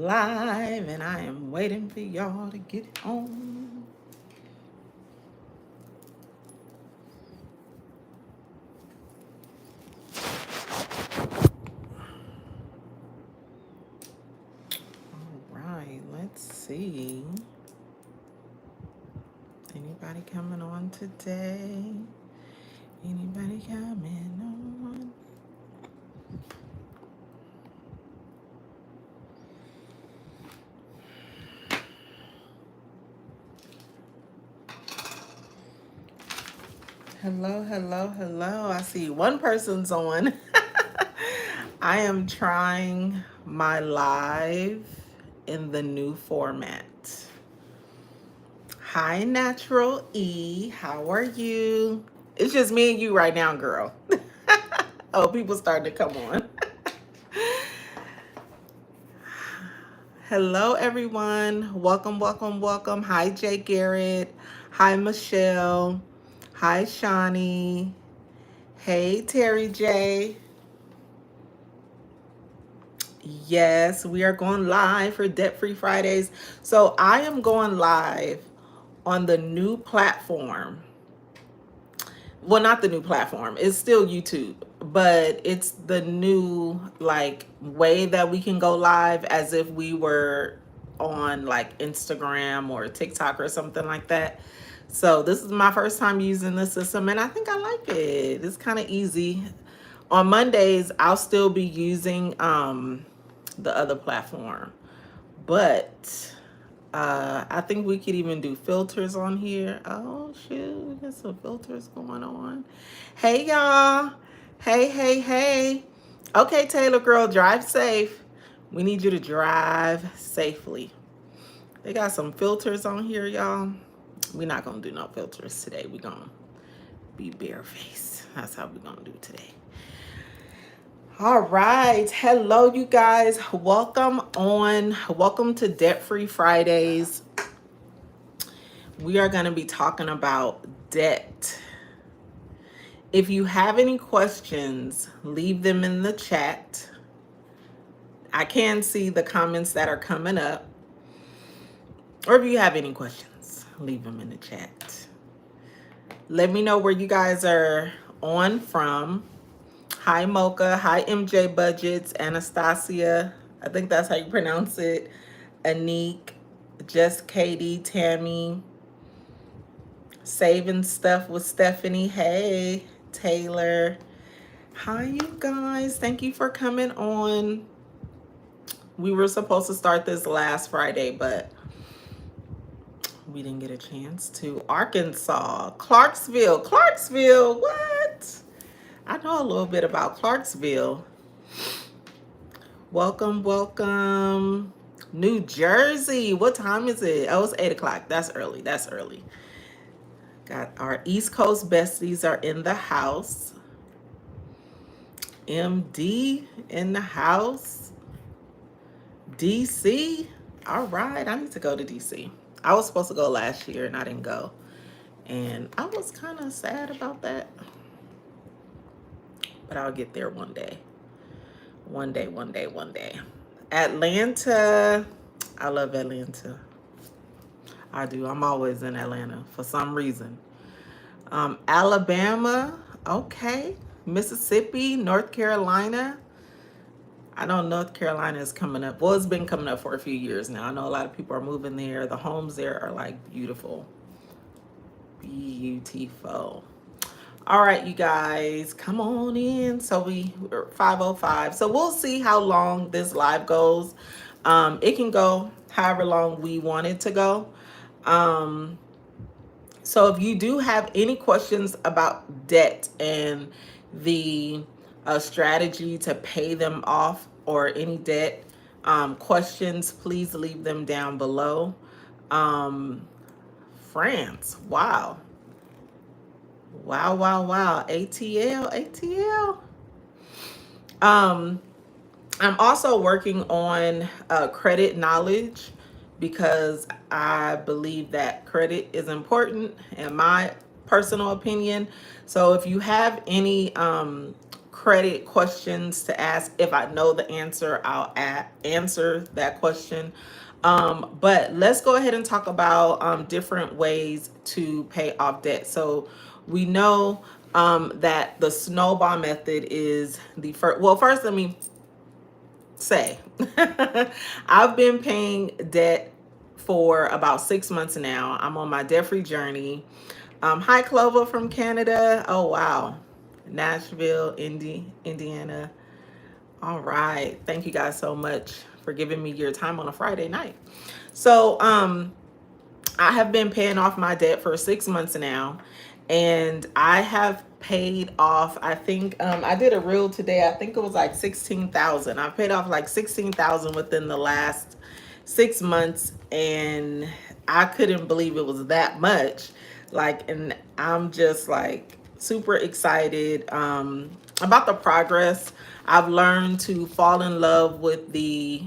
live and I am waiting for y'all to get on. All right, let's see. Anybody coming on today? Anybody coming on? Hello, hello, hello. I see one person's on. I am trying my live in the new format. Hi, Natural E. How are you? It's just me and you right now, girl. Oh, people starting to come on. Hello, everyone. Welcome, welcome, welcome. Hi, Jay Garrett. Hi, Michelle. Hi, Shawnee. Hey, Terry J. Yes, we are going live for Debt Free Fridays. So I am going live on the new platform. Well, not the new platform. It's still YouTube, but it's the new way that we can go live as if we were on Instagram or TikTok or something like that. So this is my first time using the system and I think I like it. It's kind of easy. On Mondays, I'll still be using the other platform, but I think we could even do filters on here. Oh shoot, we got some filters going on. Hey y'all. Hey, hey, hey. Okay, Taylor girl, drive safe. We need you to drive safely. They got some filters on here, y'all. We're not gonna do no filters today. We're gonna be barefaced. That's how we're gonna do today. All right. Hello, you guys. Welcome on. Welcome to Debt Free Fridays. We are going to be talking about debt. If you have any questions, leave them in the chat. I can see the comments that are coming up. Or if you have any questions, leave them in the chat. Let me know where you guys are on from. Hi, Mocha. Hi, MJ Budgets. Anastasia. I think that's how you pronounce it. Anique. Just Katie. Tammy. Saving Stuff with Stephanie. Hey, Taylor. Hi, you guys. Thank you for coming on. We were supposed to start this last Friday, but we didn't get a chance to. Arkansas. Clarksville. Clarksville. What? I know a little bit about Clarksville. Welcome, welcome. New Jersey. What time is it? Oh, it's 8 o'clock. That's early. That's early. Got our East Coast besties are in the house. MD in the house. DC. All right. I need to go to DC. I was supposed to go last year and I didn't go. And I was kind of sad about that. But I'll get there one day. One day, one day, one day. Atlanta. I love Atlanta. I do. I'm always in Atlanta for some reason. Alabama. Okay. Mississippi. North Carolina. I know North Carolina is coming up. Well, it's been coming up for a few years now. I know a lot of people are moving there. The homes there are beautiful. Beautiful. All right, you guys, come on in. So we're 5:05. So we'll see how long this live goes. It can go however long we want it to go. So if you do have any questions about debt and the strategy to pay them off or any debt questions, please leave them down below. France, wow. Wow, wow, wow. ATL, ATL. I'm also working on credit knowledge because I believe that credit is important in my personal opinion. So if you have any credit questions to ask. If I know the answer, I'll answer that question. But let's go ahead and talk about different ways to pay off debt. So we know that the snowball method is the first. Well, first, let me say I've been paying debt for about 6 months now. I'm on my debt-free journey. Hi, Clover from Canada. Oh, wow. Nashville, Indiana. All right. Thank you guys so much for giving me your time on a Friday night. So, I have been paying off my debt for 6 months now, and I have paid off, I think, I did a reel today. I think it was like 16,000. I paid off like 16,000 within the last 6 months, and I couldn't believe it was that much. Like, and I'm just like super excited about the progress. I've learned to fall in love with the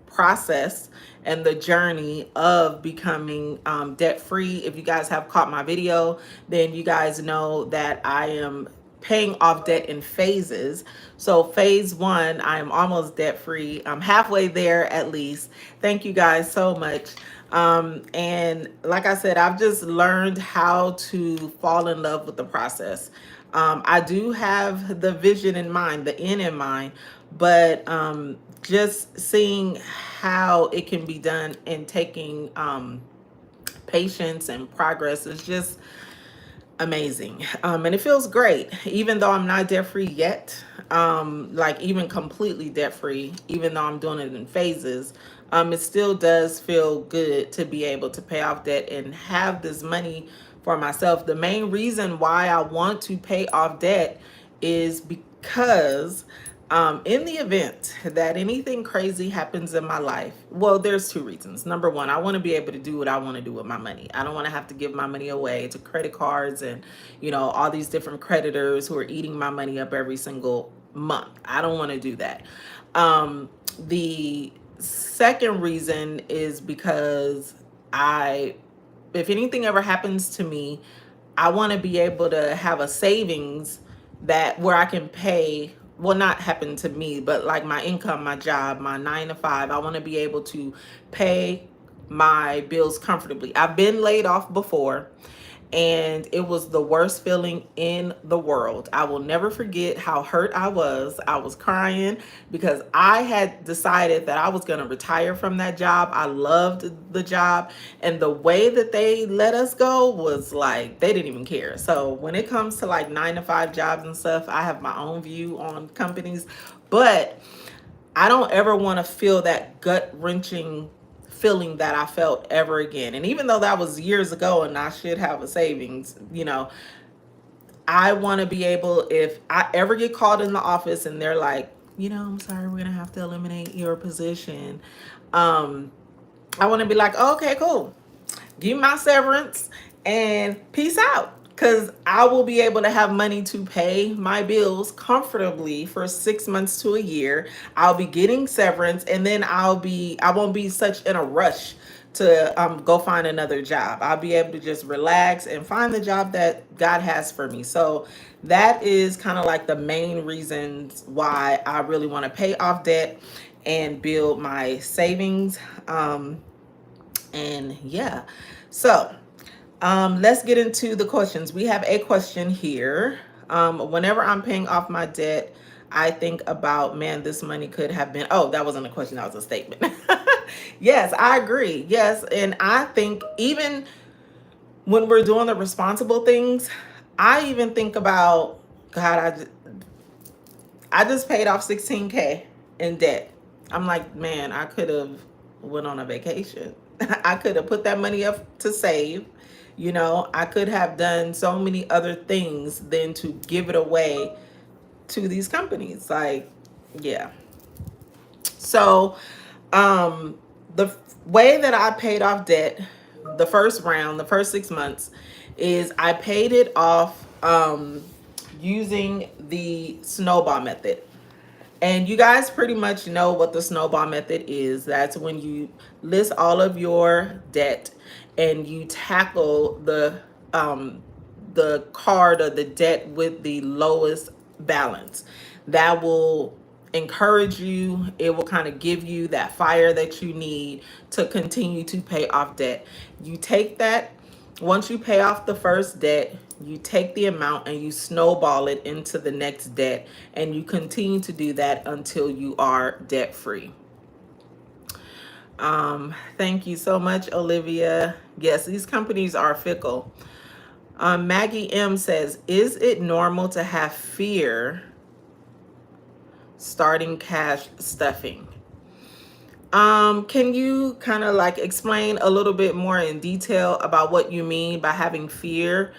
process and the journey of becoming debt free. If you guys have caught my video, then you guys know that I am paying off debt in phases. So phase one, I am almost debt free. I'm halfway there at least. Thank you guys so much. And like I said, I've just learned how to fall in love with the process. I do have the vision in mind, the end in mind, but just seeing how it can be done and taking patience and progress is just amazing. And it feels great, even though I'm not debt free yet, like even completely debt free, even though I'm doing it in phases. It still does feel good to be able to pay off debt and have this money for myself. The main reason why I want to pay off debt is because in the event that anything crazy happens in my life, well, there's two reasons. Number one, I want to be able to do what I want to do with my money. I don't want to have to give my money away to credit cards and, you know, all these different creditors who are eating my money up every single month. I don't want to do that. The second reason is because if anything ever happens to me, I want to be able to have a savings that where I can pay, well, not happen to me, but like my income, my job, my 9 to 5, I want to be able to pay my bills comfortably. I've been laid off before, and it was the worst feeling in the world. I will never forget how hurt I was. I was crying because I had decided that I was going to retire from that job. I loved the job, and the way that they let us go was like they didn't even care. So when it comes to like 9 to 5 jobs and stuff, I have my own view on companies, but I don't ever want to feel that gut-wrenching feeling that I felt ever again. And even though that was years ago and I should have a savings, you know, I want to be able, if I ever get called in the office and they're like, you know, I'm sorry, we're going to have to eliminate your position. I want to be like, oh, okay, cool. Give me my severance and peace out. Because I will be able to have money to pay my bills comfortably for 6 months to a year. I'll be getting severance, and then I won't be such in a rush to go find another job. I'll be able to just relax and find the job that God has for me. So that is kind of like the main reasons why I really want to pay off debt and build my savings. And yeah, so let's get into the questions. We have a question here. Whenever I'm paying off my debt, I think about, man, this money could have been, oh, that wasn't a question, that was a statement. Yes, I agree. Yes. And I think even when we're doing the responsible things, I even think about, God, I just paid off 16K in debt. I'm like, man, I could have went on a vacation. I could have put that money up to save. You know, I could have done so many other things than to give it away to these companies. Like, yeah. So, the way that I paid off debt, the first round, the first 6 months, is I paid it off using the snowball method. And you guys pretty much know what the snowball method is. That's when you list all of your debt and you tackle the card or the debt with the lowest balance. that will encourage you. It will kind of give you that fire that you need to continue to pay off debt. You take that, once you pay off the first debt, you take the amount and you snowball it into the next debt, and you continue to do that until you are debt free. Thank you so much, Olivia. Yes, these companies are fickle. Maggie M says, is it normal to have fear starting cash stuffing? Can you kind of like explain a little bit more in detail about what you mean by having fear?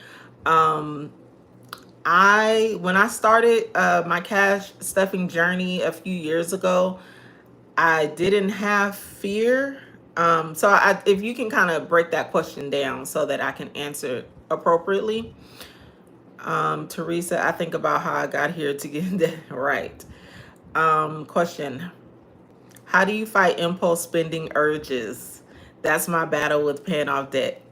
When I started my cash stuffing journey a few years ago, I didn't have fear. If you can kind of break that question down so that I can answer it appropriately. Teresa, I think about how I got here to get that right. Question. How do you fight impulse spending urges? That's my battle with paying off debt.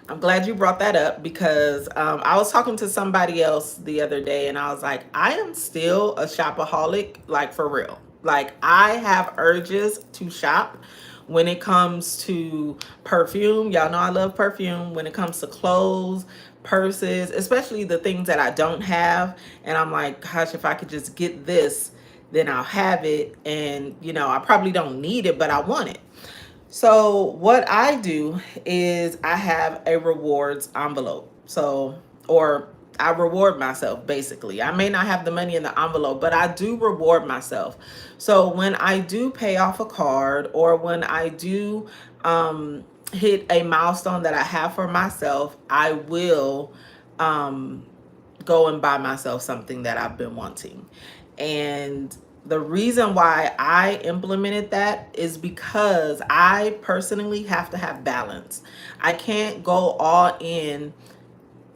I'm glad you brought that up, because I was talking to somebody else the other day and I was like, I am still a shopaholic, like for real. Like I have urges to shop when it comes to perfume. Y'all know I love perfume. When it comes to clothes, purses, especially the things that I don't have. And I'm like, gosh, if I could just get this, then I'll have it. And, you know, I probably don't need it, but I want it. So what I do is I have a rewards envelope. Or I reward myself, basically. I may not have the money in the envelope, but I do reward myself. So when I do pay off a card, or when I do hit a milestone that I have for myself, I will go and buy myself something that I've been wanting. And the reason why I implemented that is because I personally have to have balance. I can't go all in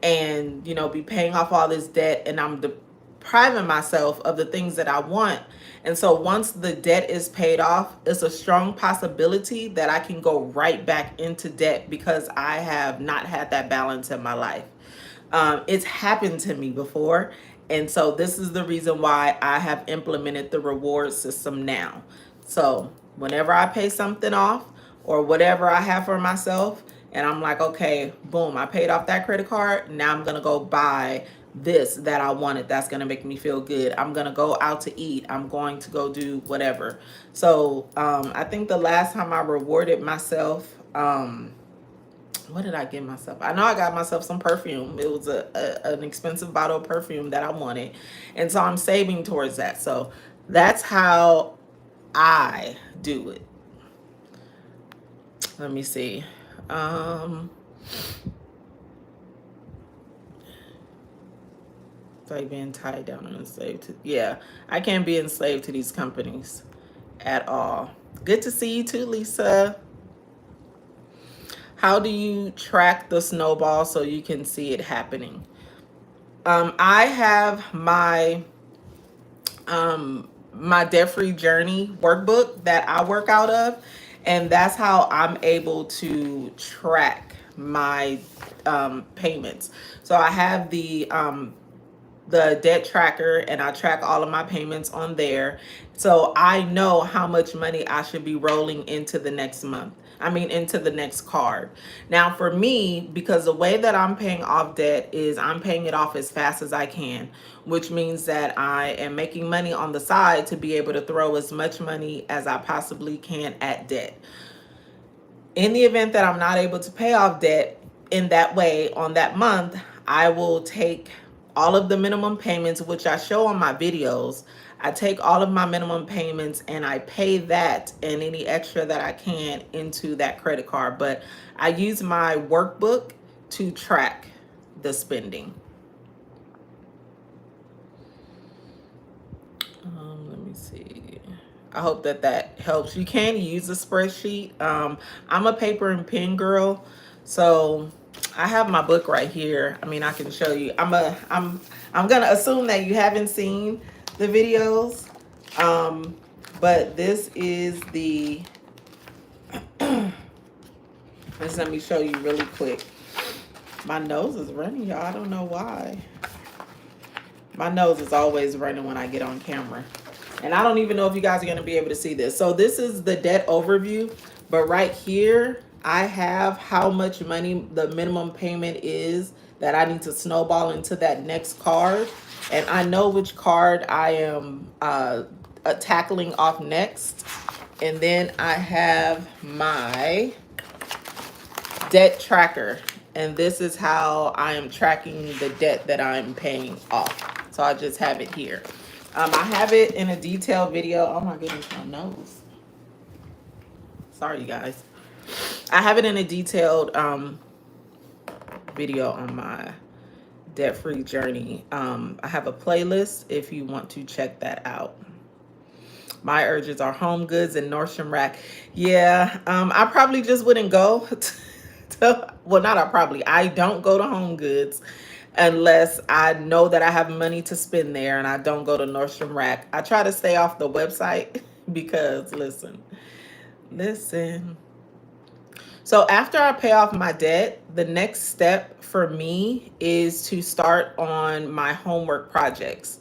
and, you know, be paying off all this debt and I'm depriving myself of the things that I want. And so once the debt is paid off, it's a strong possibility that I can go right back into debt because I have not had that balance in my life. It's happened to me before. And so this is the reason why I have implemented the reward system now. So whenever I pay something off or whatever I have for myself, and I'm like, okay, boom, I paid off that credit card. Now I'm going to go buy this that I wanted. That's going to make me feel good. I'm going to go out to eat. I'm going to go do whatever. So I think the last time I rewarded myself, what did I get myself? I know I got myself some perfume. It was an expensive bottle of perfume that I wanted. And so I'm saving towards that. So that's how I do it. Let me see. It's like being tied down and enslaved to, yeah, I can't be enslaved to these companies at all. Good to see you too, Lisa. How do you track the snowball so you can see it happening? I have my my debt-free journey workbook that I work out of, and that's how I'm able to track my payments. So I have the debt tracker, and I track all of my payments on there. So I know how much money I should be rolling into the next month. Into the next card. Now for me, because the way that I'm paying off debt is I'm paying it off as fast as I can, which means that I am making money on the side to be able to throw as much money as I possibly can at debt. In the event that I'm not able to pay off debt in that way on that month, I will take all of the minimum payments, which I show on my videos. I take all of my minimum payments and I pay that and any extra that I can into that credit card. But I use my workbook to track the spending. Let me see. I hope that that helps. You can use a spreadsheet. I'm a paper and pen girl, so I have my book right here. I can show you. I'm gonna assume that you haven't seen the videos, but this is the. Let me show you really quick. My nose is running, y'all. I don't know why. My nose is always running when I get on camera. And I don't even know if you guys are going to be able to see this. So this is the debt overview. But right here, I have how much money the minimum payment is that I need to snowball into that next card. And I know which card I am tackling off next. And then I have my debt tracker. And this is how I am tracking the debt that I'm paying off. So I just have it here. I have it in a detailed video. Oh my goodness, my nose. Sorry, you guys. I have it in a detailed video on my debt-free journey. I have a playlist if you want to check that out. My urges are Home Goods and Nordstrom Rack. Yeah, I probably just wouldn't go well, not I don't go to Home Goods unless I know that I have money to spend there, and I don't go to Nordstrom Rack. I try to stay off the website because listen. So after I pay off my debt, the next step for me is to start on my homework projects.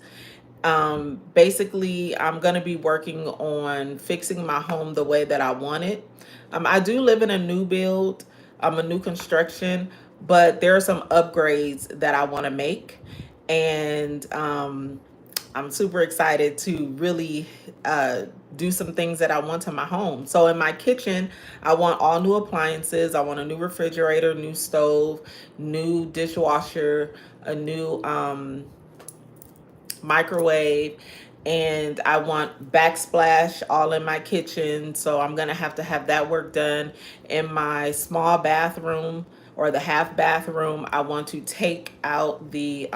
Basically, I'm going to be working on fixing my home the way that I want it. I do live in a new build, a new construction, but there are some upgrades that I want to make. And I'm super excited to really do some things that I want to my home. So in my kitchen, I want all new appliances. I want a new refrigerator, new stove, new dishwasher, a new microwave, and I want backsplash all in my kitchen. So I'm gonna have to have that work done. In my small bathroom or the half bathroom, I want to take out the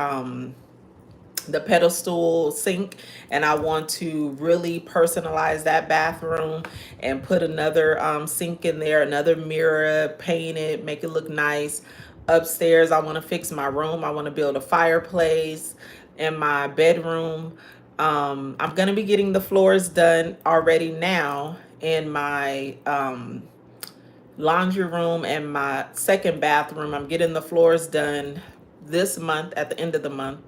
pedestal sink, and I want to really personalize that bathroom and put another sink in there, another mirror, paint it, make it look nice. Upstairs, I want to fix my room. I want to build a fireplace in my bedroom. I'm going to be getting the floors done already now in my laundry room and my second bathroom. I'm getting the floors done this month at the end of the month,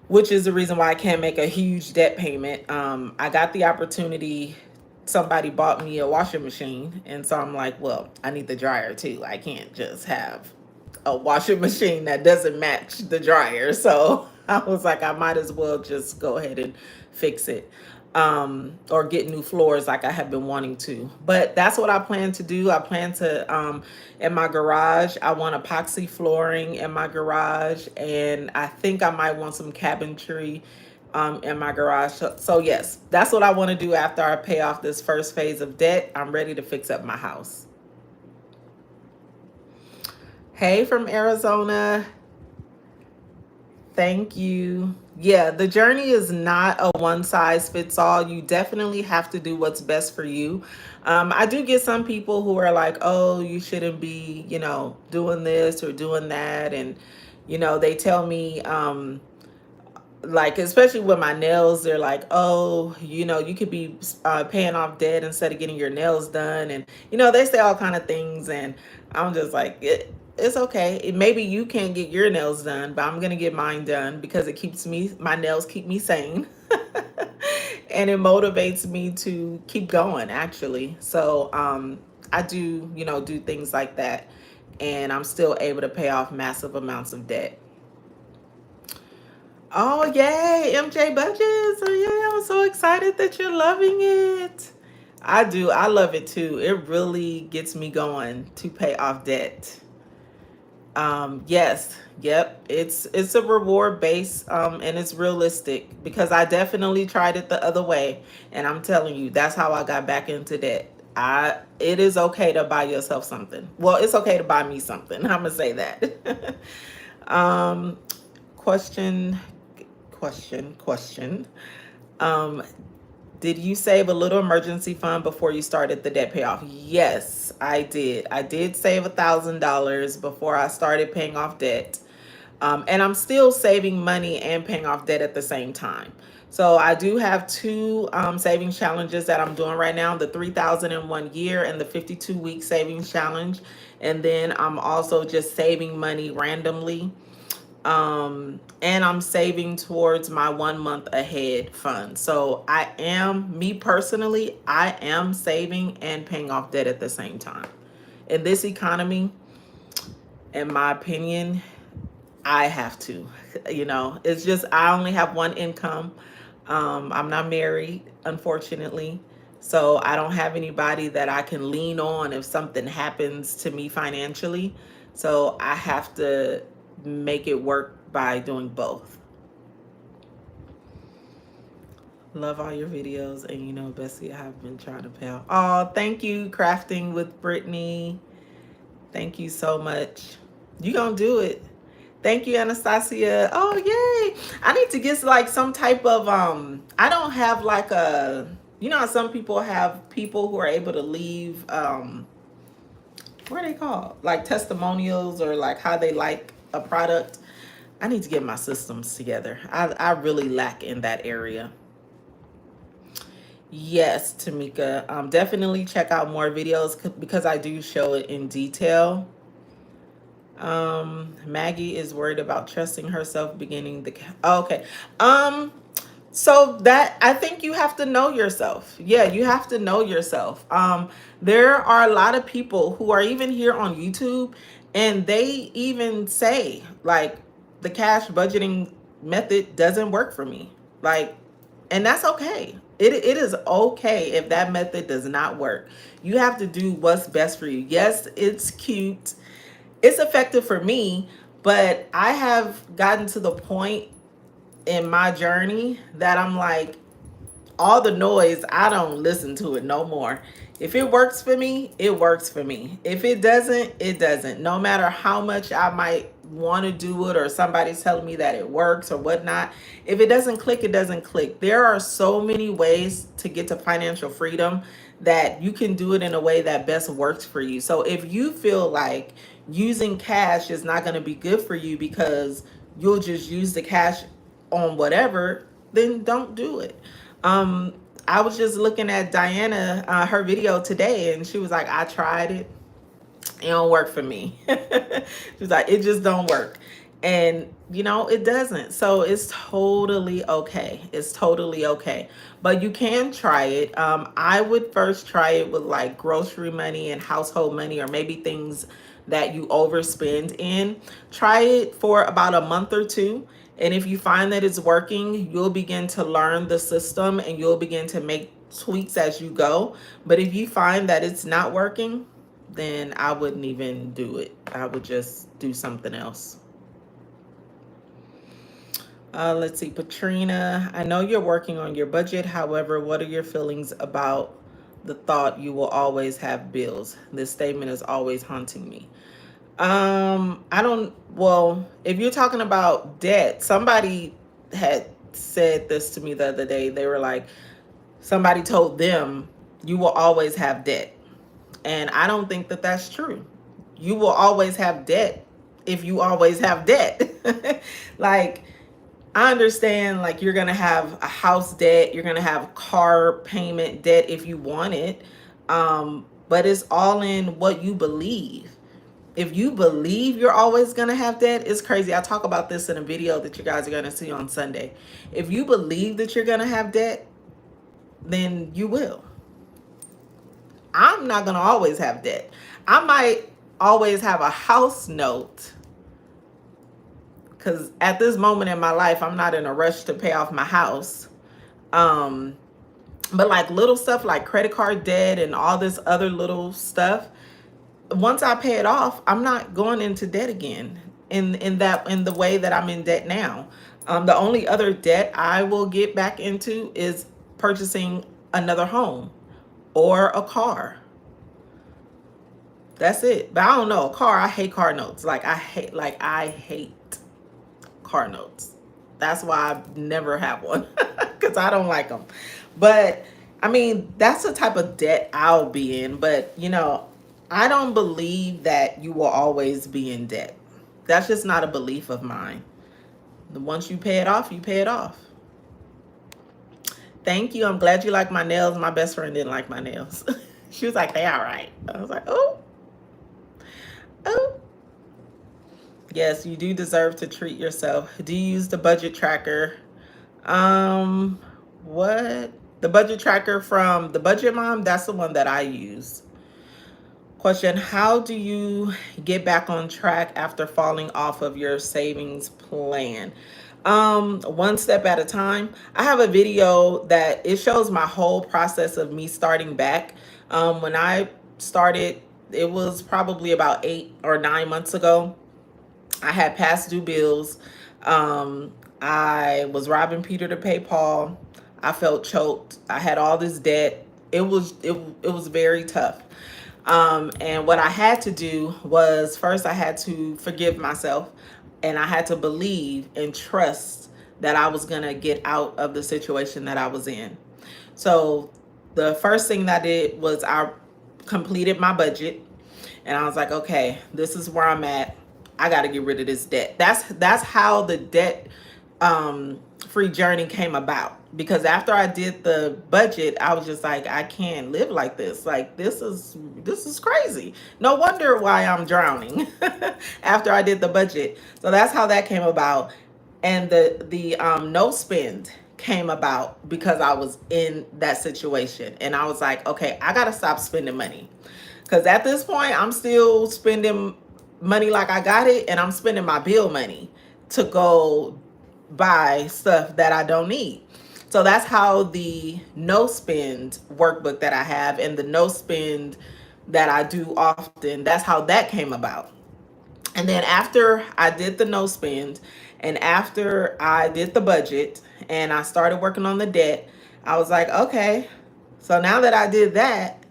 which is the reason why I can't make a huge debt payment. I got the opportunity. Somebody bought me a washing machine, and so I'm like, well, I need the dryer too. I can't just have a washing machine that doesn't match the dryer. So I was like, I might as well just go ahead and fix it, or get new floors like I have been wanting to. But that's what I plan to do. I plan to, in my garage, I want epoxy flooring in my garage, and I think I might want some cabinetry in my garage. So yes, that's what I want to do after I pay off this first phase of debt. I'm ready to fix up my house. Hey, from Arizona. Thank you. Yeah, the journey is not a one size fits all. You definitely have to do what's best for you. I do get some people who are like, oh, you shouldn't be, doing this or doing that. And, they tell me, like, especially with my nails, they're like, oh, you could be paying off debt instead of getting your nails done. And, they say all kind of things. And I'm just like, it's okay. Maybe you can't get your nails done, but I'm going to get mine done because my nails keep me sane. And it motivates me to keep going, actually. So I do, do things like that. And I'm still able to pay off massive amounts of debt. Oh, yay, MJ Budgets. Oh, yeah, I'm so excited that you're loving it. I do. I love it too. It really gets me going to pay off debt. Yes, yep. It's a reward base, and it's realistic because I definitely tried it the other way, and I'm telling you, that's how I got back into debt. It is okay to buy yourself something. Well, it's okay to buy me something. I'm gonna say that. um, question. Um, did you save a little emergency fund before you started the debt payoff? Yes, I did. I did save $1,000 before I started paying off debt. And I'm still saving money and paying off debt at the same time. So I do have two savings challenges that I'm doing right now, the 3,000 in 1 year and the 52-week savings challenge. And then I'm also just saving money randomly. And I'm saving towards my 1 month ahead fund. So me personally, I am saving and paying off debt at the same time. In this economy, in my opinion, I have to. It's just I only have one income. I'm not married, unfortunately. So I don't have anybody that I can lean on if something happens to me financially. So I have to make it work by doing both. Love all your videos, and Bessie, I have been trying to pay off. Oh, thank you, Crafting with Brittany. Thank you so much. You gonna do it. Thank you, Anastasia. Oh, yay. I need to get like some type of I don't have like how some people have people who are able to leave what are they called? Like testimonials or like how they like a product. I need to get my systems together. I really lack in that area. Yes, Tamika. Definitely check out more videos because I do show it in detail. Maggie is worried about trusting herself beginning the okay. So that I think you have to know yourself. Yeah, you have to know yourself. There are a lot of people who are even here on YouTube and they even say like the cash budgeting method doesn't work for me. Like, and that's okay. It is okay if that method does not work. You have to do what's best for you. Yes, it's cute. It's effective for me, but I have gotten to the point in my journey that I'm like, all the noise, I don't listen to it no more. If it works for me, it works for me. If it doesn't, it doesn't. No matter how much I might want to do it or somebody's telling me that it works or whatnot, if it doesn't click, it doesn't click. There are so many ways to get to financial freedom that you can do it in a way that best works for you. So if you feel like using cash is not going to be good for you because you'll just use the cash on whatever, then don't do it. I was just looking at Diana, her video today, and she was like, I tried it. It don't work for me. She was like, it just don't work. And it doesn't. So it's totally okay. It's totally okay. But you can try it. I would first try it with like grocery money and household money, or maybe things that you overspend in. Try it for about a month or two. And if you find that it's working, you'll begin to learn the system and you'll begin to make tweaks as you go. But if you find that it's not working, then I wouldn't even do it. I would just do something else. Let's see, Patrina, I know you're working on your budget. However, what are your feelings about the thought you will always have bills? This statement is always haunting me. Well, if you're talking about debt, somebody had said this to me the other day. They were like, somebody told them you will always have debt. And I don't think that that's true. You will always have debt if you always have debt. Like, I understand like you're going to have a house debt, you're going to have car payment debt if you want it. But it's all in what you believe. If you believe you're always going to have debt, it's crazy. I talk about this in a video that you guys are going to see on Sunday. If you believe that you're going to have debt, then you will. I'm not going to always have debt. I might always have a house note because at this moment in my life, I'm not in a rush to pay off my house. But like little stuff like credit card debt and all this other little stuff, once I pay it off, I'm not going into debt again in the way that I'm in debt now. The only other debt I will get back into is purchasing another home or a car. That's it. But I don't know, a car, I hate car notes. I hate car notes. That's why I never have one because I don't like them. But I mean, that's the type of debt I'll be in. But I don't believe that you will always be in debt. That's just not a belief of mine. Once you pay it off, you pay it off. Thank you. I'm glad you like my nails. My best friend didn't like my nails. She was like, they all right. I was like, oh. Yes, you do deserve to treat yourself. Do you use the budget tracker? Um, what? The budget tracker from the Budget Mom? That's the one that I use. Question: how do you get back on track after falling off of your savings plan? One step at a time. I have a video that it shows my whole process of me starting back. When I started, it was probably about 8 or 9 months ago. I had past due bills. I was robbing Peter to pay Paul. I felt choked. I had all this debt. It was very tough. And what I had to do was, first I had to forgive myself, and I had to believe and trust that I was gonna get out of the situation that I was in. So the first thing that I did was I completed my budget, and I was like, okay, this is where I'm at. I got to get rid of this debt. That's how the debt free journey came about. Because after I did the budget, I was just like, I can't live like this. Like this is crazy. No wonder why I'm drowning. After I did the budget, so that's how that came about. And the no spend came about because I was in that situation, and I was like, okay, I gotta stop spending money. Because at this point, I'm still spending money like I got it, and I'm spending my bill money to go buy stuff that I don't need. So that's how the no spend workbook that I have and the no spend that I do often, that's how that came about. And then after I did the no spend, and after I did the budget, and I started working on the debt, I was like, okay, so now that I did that,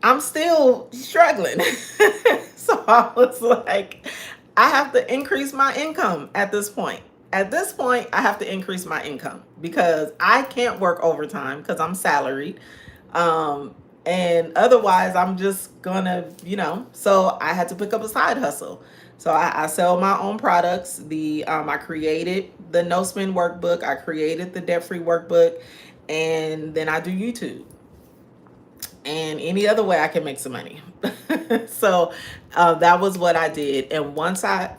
I'm still struggling. So I was like, I have to increase my income at this point. At this point, I have to increase my income because I can't work overtime because I'm salaried. And otherwise, I'm just gonna. So I had to pick up a side hustle. So I sell my own products. I created the no spend workbook. I created the debt free workbook, and then I do YouTube and any other way I can make some money. So that was what I did. And once I,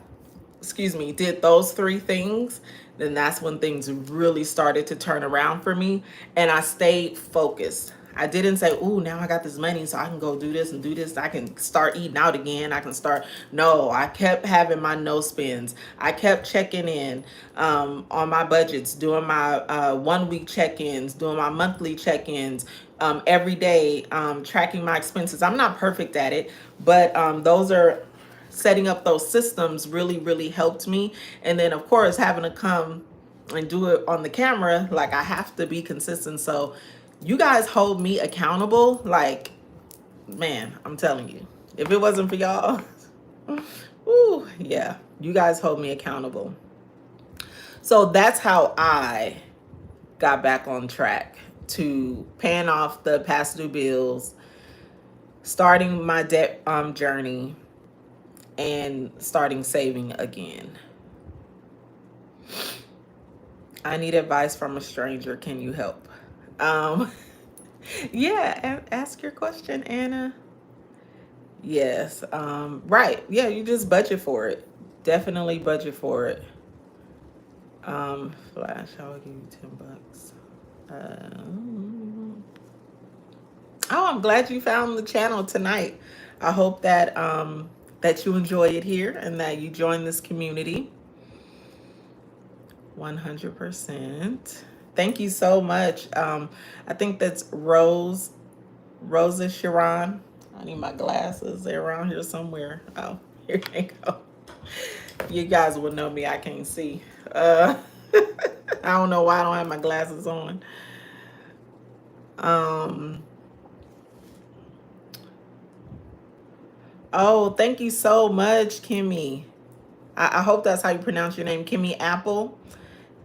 did those three things, then that's when things really started to turn around for me. And I stayed focused. I didn't say, "Ooh, now I got this money, so I can go do this and do this. I can start eating out again. I can start." No, I kept having my no spends. I kept checking in on my budgets, doing my 1 week check-ins, doing my monthly check-ins, every day, tracking my expenses. I'm not perfect at it, but those are setting up those systems really, really helped me. And then, of course, having to come and do it on the camera, like I have to be consistent. So you guys hold me accountable. Like, man, I'm telling you, if it wasn't for y'all, ooh, yeah, you guys hold me accountable. So that's how I got back on track to paying off the past due bills, starting my debt journey, and starting saving again. I need advice from a stranger. Can you help? Um, yeah, ask your question, Anna. Yes. Right. Yeah, you just budget for it. Definitely budget for it. Flash, I'll give you $10. Oh, I'm glad you found the channel tonight. I hope that that you enjoy it here and that you join this community. 100%. Thank you so much. I think that's Rosa Sharon. I need my glasses. They're around here somewhere. Oh, here they go. You guys will know me. I can't see. I don't know why I don't have my glasses on. Oh, thank you so much, Kimmy. I hope that's how you pronounce your name, Kimmy Apple.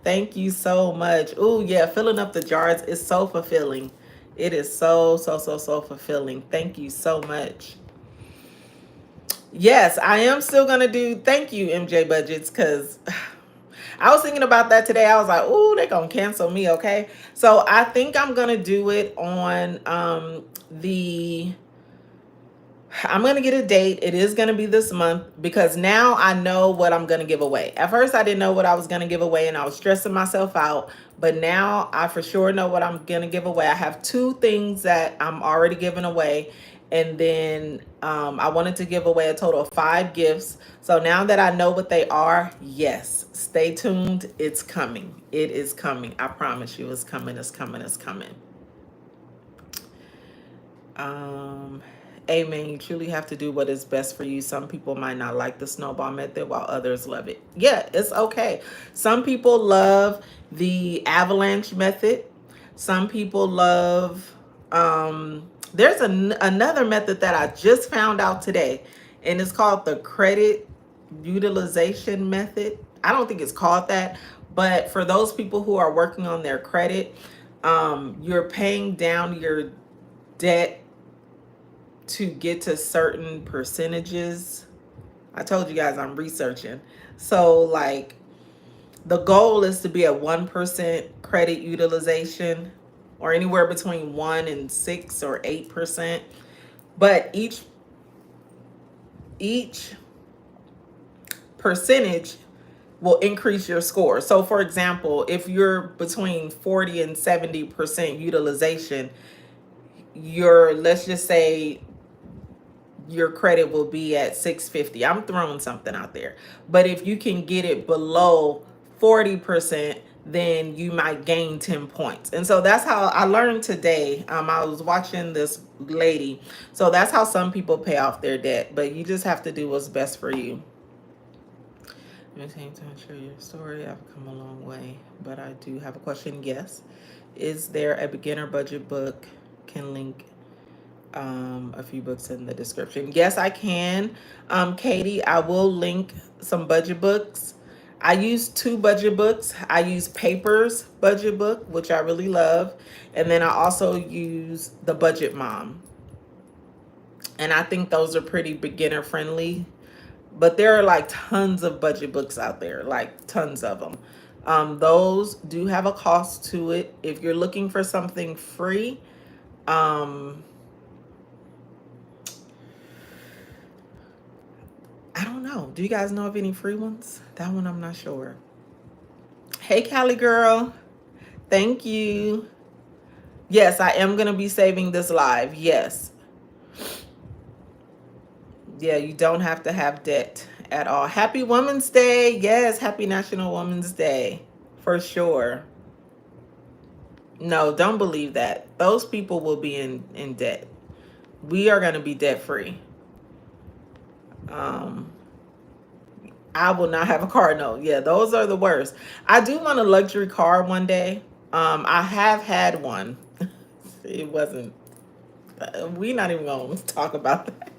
Thank you so much. Oh, yeah, filling up the jars is so fulfilling. It is so, so, so, so fulfilling. Thank you so much. Yes, I am still going to do, thank you, MJ Budgets, because I was thinking about that today. I was like, oh, they're going to cancel me, okay? So I think I'm going to do it on the I'm going to get a date. It is going to be this month because now I know what I'm going to give away. At first, I didn't know what I was going to give away and I was stressing myself out. But now I for sure know what I'm going to give away. I have 2 things that I'm already giving away. And then I wanted to give away a total of 5 gifts. So now that I know what they are, yes, stay tuned. It's coming. It is coming. I promise you, it's coming. It's coming. It's coming. Um, Amen. You truly have to do what is best for you. Some people might not like the snowball method while others love it. Yeah, it's okay. Some people love the avalanche method. Some people love, there's another method that I just found out today, and it's called the credit utilization method. I don't think it's called that, but for those people who are working on their credit, you're paying down your debt to get to certain percentages. I told you guys I'm researching. So like the goal is to be at 1% credit utilization or anywhere between 1 and 6 or 8%. But each percentage will increase your score. So for example, if you're between 40 and 70% utilization, let's just say your credit will be at 650. I'm throwing something out there. But if you can get it below 40%, then you might gain 10 points. And so that's how I learned today. I was watching this lady. So that's how some people pay off their debt. But you just have to do what's best for you. At the same time, share your story. I've come a long way. But I do have a question. Yes. Is there a beginner budget book? Can link a few books in the description. Yes, I can. Katie, I will link some budget books. I use 2 budget books. I use Paper's budget book, which I really love. And then I also use the Budget Mom. And I think those are pretty beginner friendly. But there are like tons of budget books out there, like tons of them. Those do have a cost to it. If you're looking for something free, I don't know. Do you guys know of any free ones? That one I'm not sure. Hey, Callie girl. Thank you. Yes, I am going to be saving this live. Yes. Yeah, you don't have to have debt at all. Happy Women's Day. Yes, happy National Women's Day. For sure. No, don't believe that. Those people will be in debt. We are going to be debt free. I will not have a car note. Yeah, those are the worst. I do want a luxury car one day. I have had one. It wasn't. We're not even going to talk about that.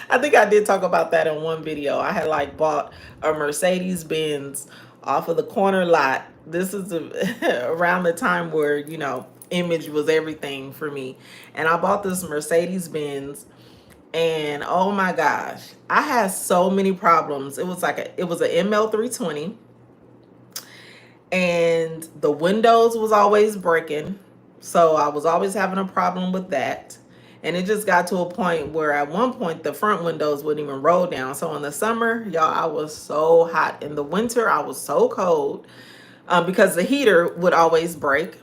I think I did talk about that in one video. I had like bought a Mercedes Benz off of the corner lot. This is around the time where, image was everything for me. And I bought this Mercedes Benz. And oh my gosh, I had so many problems. It was an ML320, and the windows was always breaking. So I was always having a problem with that. And it just got to a point where at one point the front windows wouldn't even roll down. So in the summer, y'all, I was so hot. In the winter, I was so cold because the heater would always break.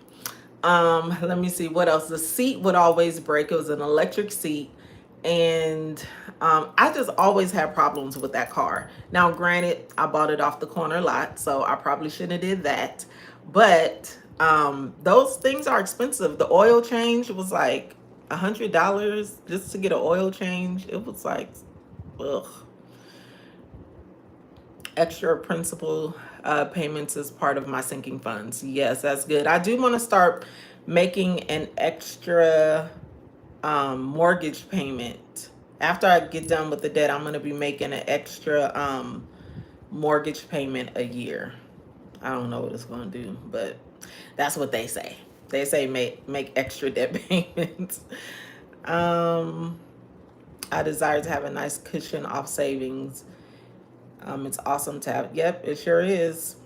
Let me see what else. The seat would always break. It was an electric seat. And I just always had problems with that car. Now, granted, I bought it off the corner lot, so I probably shouldn't have did that. But those things are expensive. The oil change was like $100 just to get an oil change. It was like, ugh. Extra principal payments is part of my sinking funds. Yes, that's good. I do want to start making an extra mortgage payment. After I get done with the debt, I'm going to be making an extra mortgage payment a year. I don't know what it's going to do, but that's what they say. They say make extra debt payments. I desire to have a nice cushion off savings. It's awesome to have. Yep, it sure is.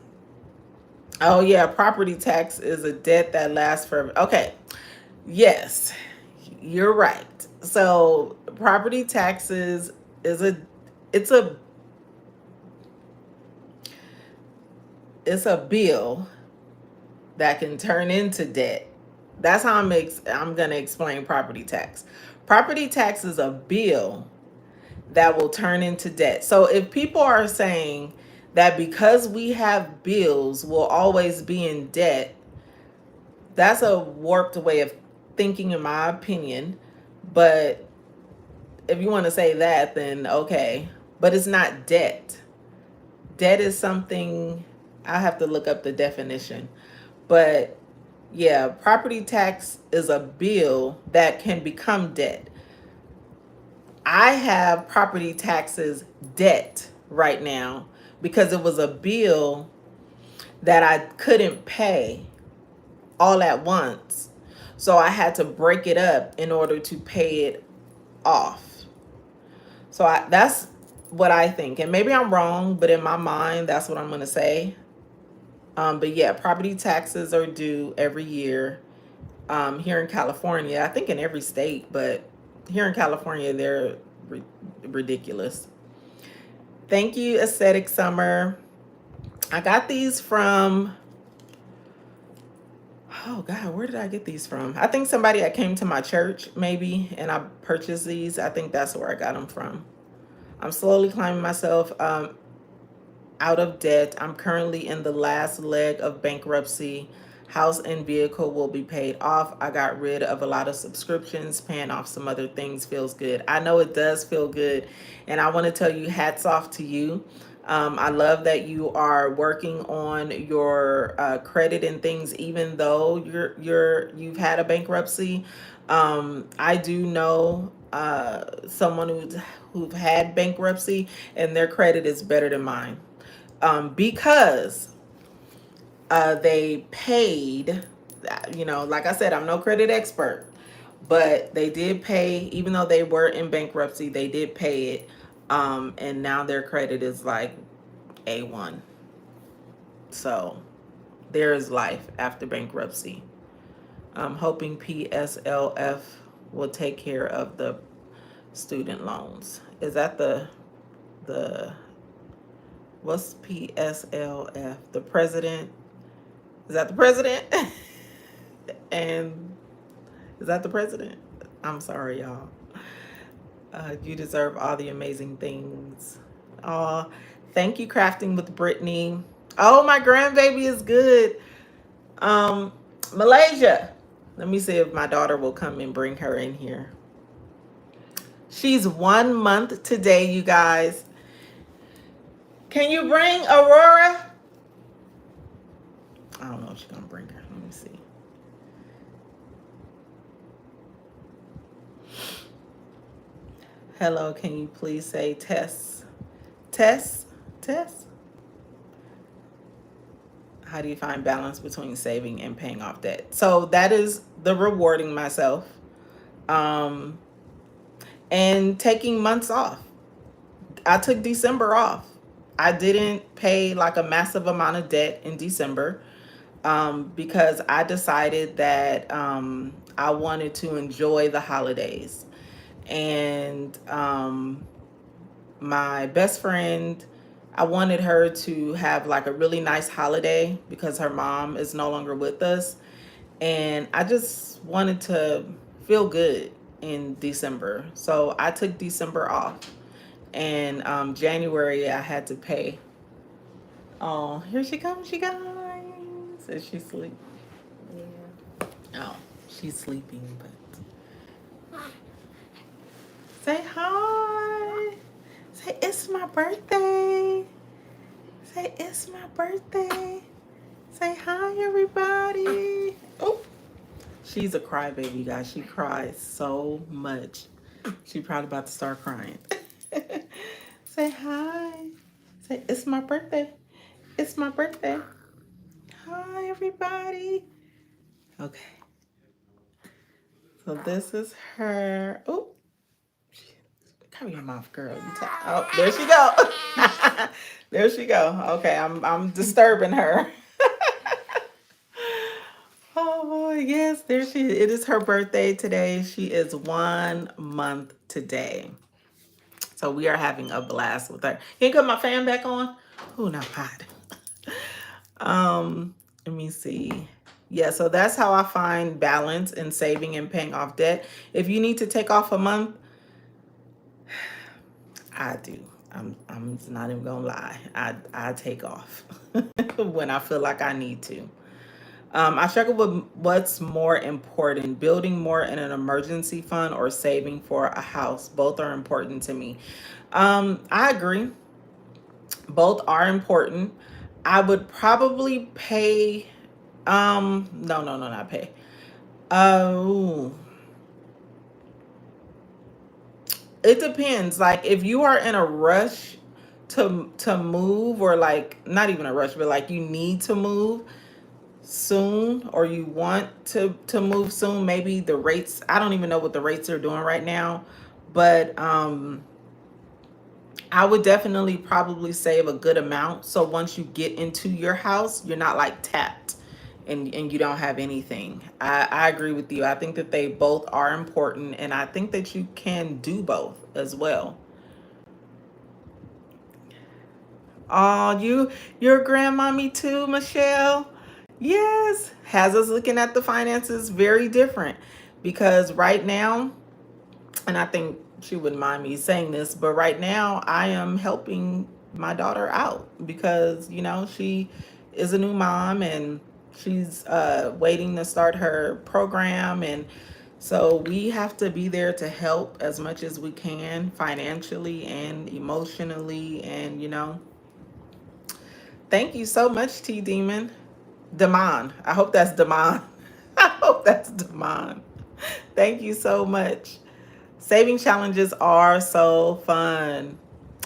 Oh yeah, property tax is a debt that lasts forever. Okay, yes, you're right. So Property taxes is it's a it's a bill that can turn into debt. That's how I'm going to explain property tax. Property tax is a bill that will turn into debt. So if people are saying that because we have bills, we'll always be in debt, that's a warped way of thinking, in my opinion. But if you want to say that, then okay. But it's not debt. Debt is something, I have to look up the definition. But yeah, property tax is a bill that can become debt. I have property taxes debt right now because it was a bill that I couldn't pay all at once. So I had to break it up in order to pay it off. So that's what I think. And maybe I'm wrong, but in my mind, that's what I'm going to say. But yeah, property taxes are due every year here in California. I think in every state, but here in California, they're ridiculous. Thank you, Aesthetic Summer. I got these from, oh God, where did I get these from? I think somebody that came to my church, maybe, and I purchased these. I think that's where I got them from. I'm slowly climbing myself out of debt. I'm currently in the last leg of bankruptcy. House and vehicle will be paid off. I got rid of a lot of subscriptions, paying off some other things feels good. I know it does feel good. And I want to tell you, hats off to you. I love that you are working on your credit and things, even though you've had a bankruptcy. I do know someone who've had bankruptcy, and their credit is better than mine. Because they paid, like I said, I'm no credit expert, but they did pay, even though they were in bankruptcy, they did pay it. And now their credit is like A1. So there is life after bankruptcy. I'm hoping PSLF will take care of the student loans. Is that the what's PSLF? The president? Is that the president? And is that the president? I'm sorry, y'all. You deserve all the amazing things. Oh, thank you, Crafting with Brittany. Oh, my grandbaby is good. Malaysia. Let me see if my daughter will come and bring her in here. She's 1 month today, you guys. Can you bring Aurora? I don't know if she's gonna bring her. Let me see. Hello, can you please say Tess? Tess? Tess? How do you find balance between saving and paying off debt? So that is the rewarding myself. And taking months off. I took December off. I didn't pay like a massive amount of debt in December because I decided that I wanted to enjoy the holidays. And my best friend, I wanted her to have like a really nice holiday because her mom is no longer with us. And I just wanted to feel good in December. So I took December off. And January I had to pay. Oh, here she comes, you guys. Is she sleep? Yeah. Oh, she's sleeping, but say hi. Say it's my birthday. Say it's my birthday. Say hi, everybody. Oh, she's a crybaby, you guys. She cries so much. She's probably about to start crying. Say hi. Say it's my birthday. It's my birthday. Hi, everybody. Okay. So this is her. Oh, cover your mouth, girl. Oh, there she go. There she go. Okay, I'm disturbing her. Oh boy, Yes, there she is. It is her birthday today. She is 1 month today. So we are having a blast with her. Can you put my fan back on? Oh, not hot. Let me see. Yeah, so that's how I find balance in saving and paying off debt. If you need to take off a month, I do. I'm not even gonna lie. I take off when I feel like I need to. I struggle with what's more important, building more in an emergency fund or saving for a house. Both are important to me. I agree. Both are important. I would probably pay, no, not pay. Oh, it depends. Like if you are in a rush to move, or like not even a rush, but like you need to move soon, or you want to move soon, maybe the rates, I don't even know what the rates are doing right now, but I would definitely probably save a good amount, so once you get into your house, you're not like tapped and you don't have anything. I agree with you. I think that they both are important, and I think that you can do both as well. Oh, you're a grandmommy too, Michelle. Yes, has us looking at the finances very different, because right now, and I think she wouldn't mind me saying this, but right now I am helping my daughter out because, she is a new mom, and she's waiting to start her program. And so we have to be there to help as much as we can, financially and emotionally. And, thank you so much, T Demon. Demon. I hope that's Demon. I hope that's Demon. Thank you so much. Saving challenges are so fun.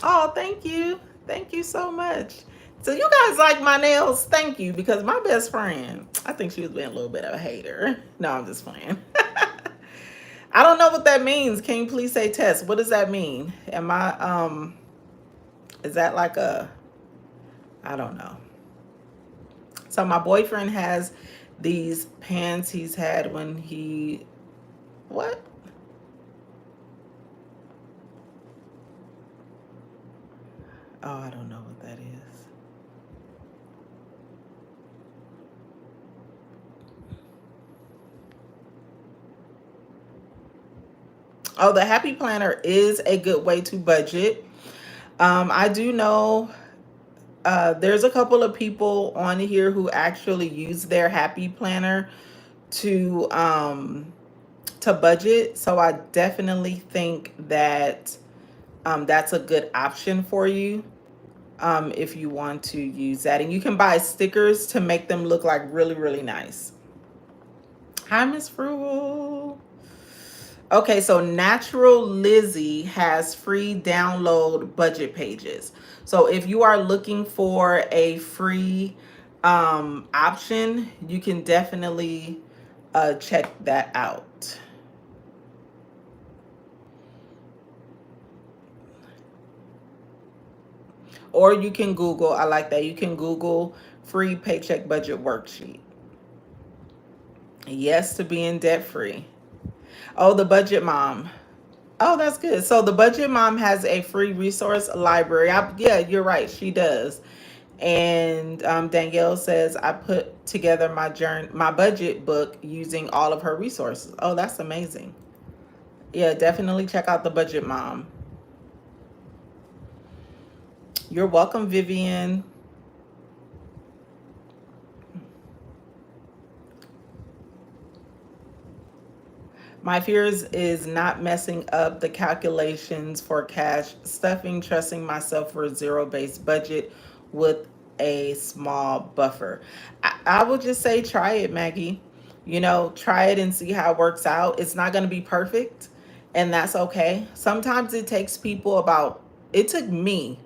Oh, thank you. Thank you so much. So you guys like my nails? Thank you, because my best friend, I think she was being a little bit of a hater. No, I'm just playing. I don't know what that means. Can you please say test? What does that mean? Am I is that like a, I don't know. So my boyfriend has these pants he's had when he, what? Oh, I don't know what that is. Oh, the Happy Planner is a good way to budget. I do know there's a couple of people on here who actually use their Happy Planner to budget. So I definitely think that that's a good option for you if you want to use that. And you can buy stickers to make them look like really, really nice. Hi, Miss Frugal. Okay, so Natural Lizzie has free download budget pages. So if you are looking for a free option, you can definitely check that out. Or you can Google, I like that. You can Google free paycheck budget worksheet. Yes to being debt free. Oh, the Budget Mom. Oh, that's good. So the Budget Mom has a free resource library. Yeah, you're right. She does. And Danielle says I put together my budget book using all of her resources. Oh, that's amazing. Yeah, definitely check out the Budget Mom. You're welcome, Vivian. My fears is not messing up the calculations for cash stuffing, trusting myself for a zero-based budget with a small buffer. I would just say try it, Maggie. Try it and see how it works out. It's not going to be perfect, and that's okay. Sometimes it takes people it took me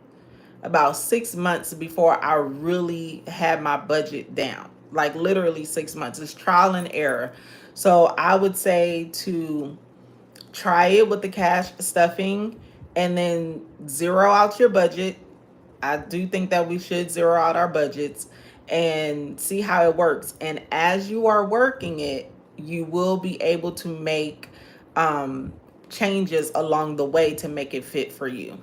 about 6 months before I really had my budget down. Like literally 6 months. It's trial and error. So I would say to try it with the cash stuffing and then zero out your budget. I do think that we should zero out our budgets and see how it works. And as you are working it, you will be able to make changes along the way to make it fit for you.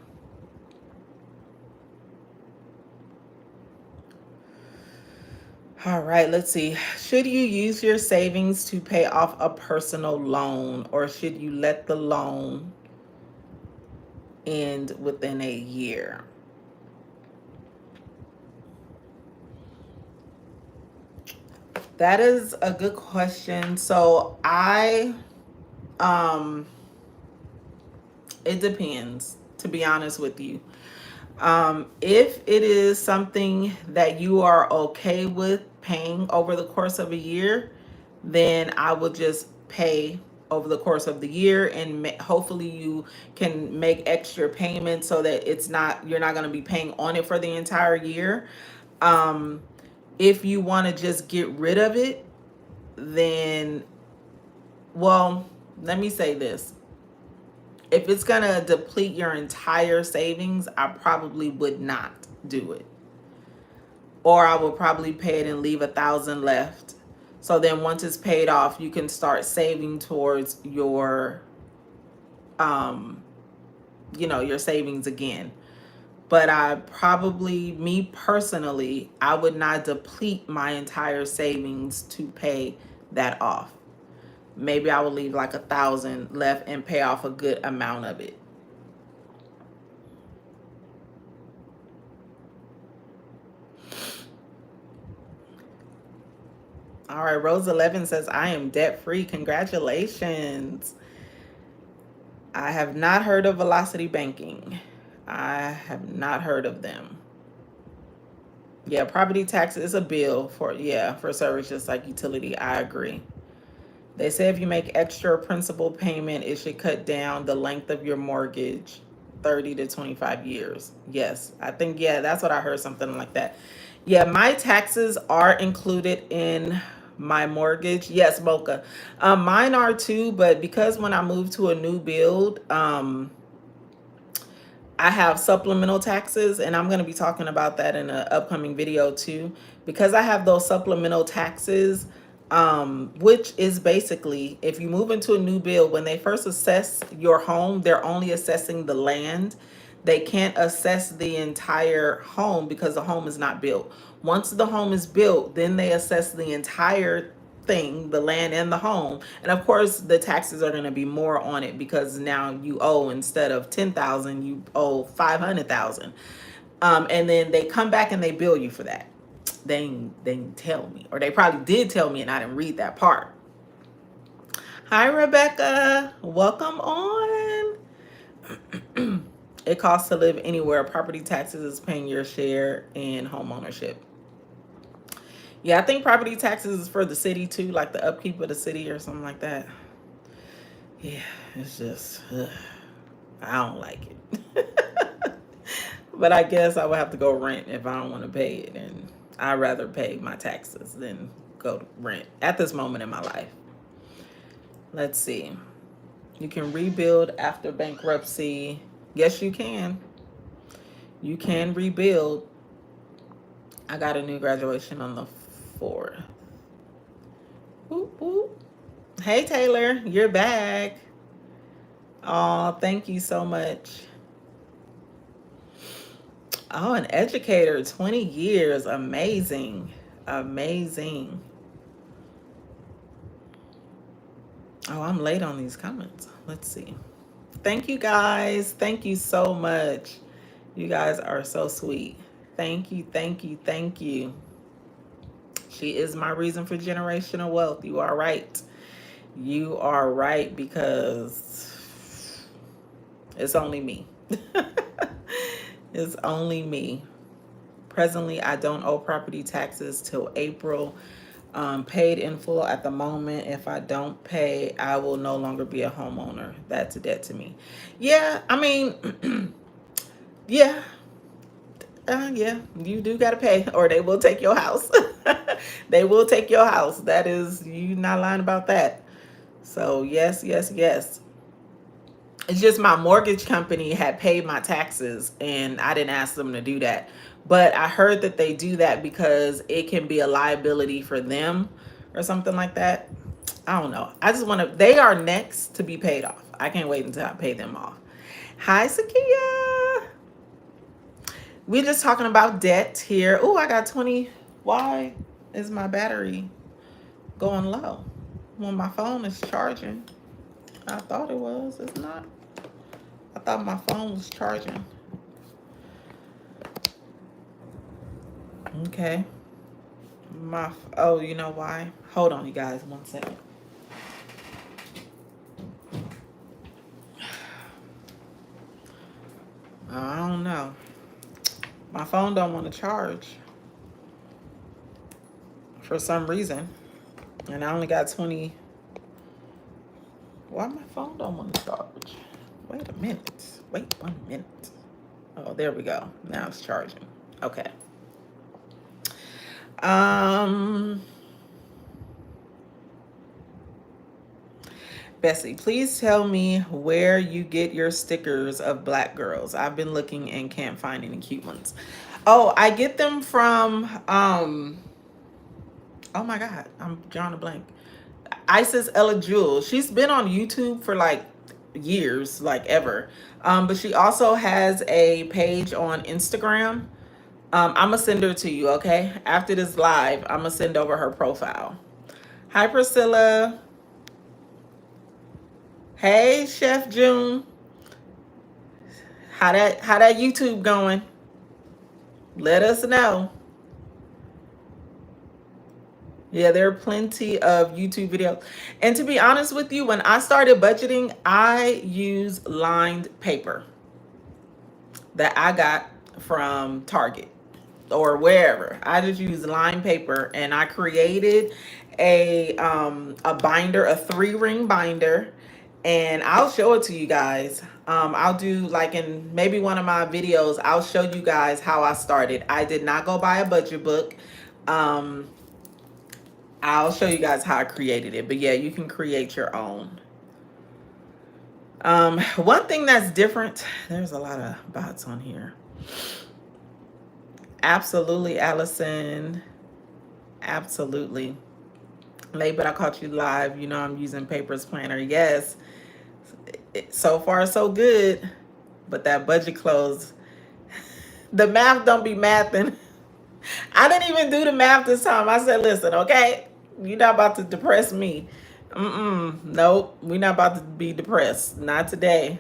All right, let's see. Should you use your savings to pay off a personal loan, or should you let the loan end within a year? That is a good question. So it depends, to be honest with you. If it is something that you are okay with paying over the course of a year, then I would just pay over the course of the year, and hopefully you can make extra payments so that you're not going to be paying on it for the entire year. If you want to just get rid of it, then, well, let me say this. If it's going to deplete your entire savings, I probably would not do it. Or I would probably pay it and leave 1,000 left. So then once it's paid off, you can start saving towards your your savings again. But me personally, I would not deplete my entire savings to pay that off. Maybe I would leave like 1,000 left and pay off a good amount of it. All right, Rose 11 says, I am debt free. Congratulations. I have not heard of Velocity Banking. I have not heard of them. Yeah, property tax is a bill for service just like utility. I agree. They say if you make extra principal payment, it should cut down the length of your mortgage 30 to 25 years. Yes, I think, that's what I heard, something like that. Yeah, my taxes are included in my mortgage. Yes, Mocha. Mine are too, but because when I moved to a new build, I have supplemental taxes, and I'm going to be talking about that in an upcoming video too. Because I have those supplemental taxes, which is basically, if you move into a new build, when they first assess your home, they're only assessing the land. They can't assess the entire home because the home is not built. Once the home is built, then they assess the entire thing, the land and the home. And of course, the taxes are going to be more on it because now you owe, instead of 10,000, you owe 500,000. And then they come back and they bill you for that. They didn't tell me, or they probably did tell me and I didn't read that part. Hi, Rebecca. Welcome on. It costs to live anywhere. Property taxes is paying your share in home ownership. Yeah, I think property taxes is for the city too, like the upkeep of the city or something like that. Yeah, it's just, I don't like it. But I guess I would have to go rent if I don't want to pay it. And I'd rather pay my taxes than go to rent at this moment in my life. Let's see. You can rebuild after bankruptcy. Yes, you can. You can rebuild. I got a new graduation on the 4th. Whoop, whoop. Hey, Taylor, you're back. Oh, thank you so much. Oh, an educator, 20 years. Amazing. Amazing. Oh, I'm late on these comments. Let's see. Thank you, guys. Thank you so much. You guys are so sweet. Thank you, thank you, thank you. She is my reason for generational wealth. You are right. You are right, because it's only me. It's only me. Presently, I don't owe property taxes till April. Paid in full at the moment. If I don't pay, I will no longer be a homeowner. That's a debt to me. Yeah, I mean, yeah. Yeah, you do got to pay, or they will take your house. They will take your house. That is, you not lying about that. So yes, yes, yes. It's just my mortgage company had paid my taxes and I didn't ask them to do that. But I heard that they do that because it can be a liability for them or something like that. I don't know. I just want to, they are next to be paid off. I can't wait until I pay them off. Hi, Sakia. We're just talking about debt here. Oh, I got 20. Why is my battery going low when my phone is charging? I thought it was. It's not. I thought my phone was charging. Okay. Oh, you know why? Hold on, you guys. 1 second. I don't know. My phone don't want to charge for some reason. And I only got 20. Why my phone don't want to charge? Wait a minute. Wait 1 minute. Oh, there we go. Now it's charging. Okay. Bessie, please tell me where you get your stickers of black girls. I've been looking and can't find any cute ones. Oh, I get them from oh my God, I'm drawing a blank. Isis Ella Jewel. She's been on YouTube for like years, like ever. But she also has a page on Instagram. I'm gonna send her to you, okay? After this live, I'm gonna send over her profile. Hi, Priscilla. Hey, Chef June. How that YouTube going? Let us know. Yeah, there are plenty of YouTube videos. And to be honest with you, when I started budgeting, I use lined paper that I got from Target or wherever. I just use lined paper, and I created a binder, a 3-ring binder, and I'll show it to you guys. I'll do like in maybe one of my videos, I'll show you guys how I started. I did not go buy a budget book. I'll show you guys how I created it, but yeah, you can create your own. One thing that's different, there's a lot of bots on here. Absolutely, Allison. Absolutely. Late, but I caught you live. You know I'm using Papers Planner. Yes. So far, so good. But that budget close, the math don't be mathing. I didn't even do the math this time. I said, listen, okay, you're not about to depress me. Nope, we're not about to be depressed. Not today.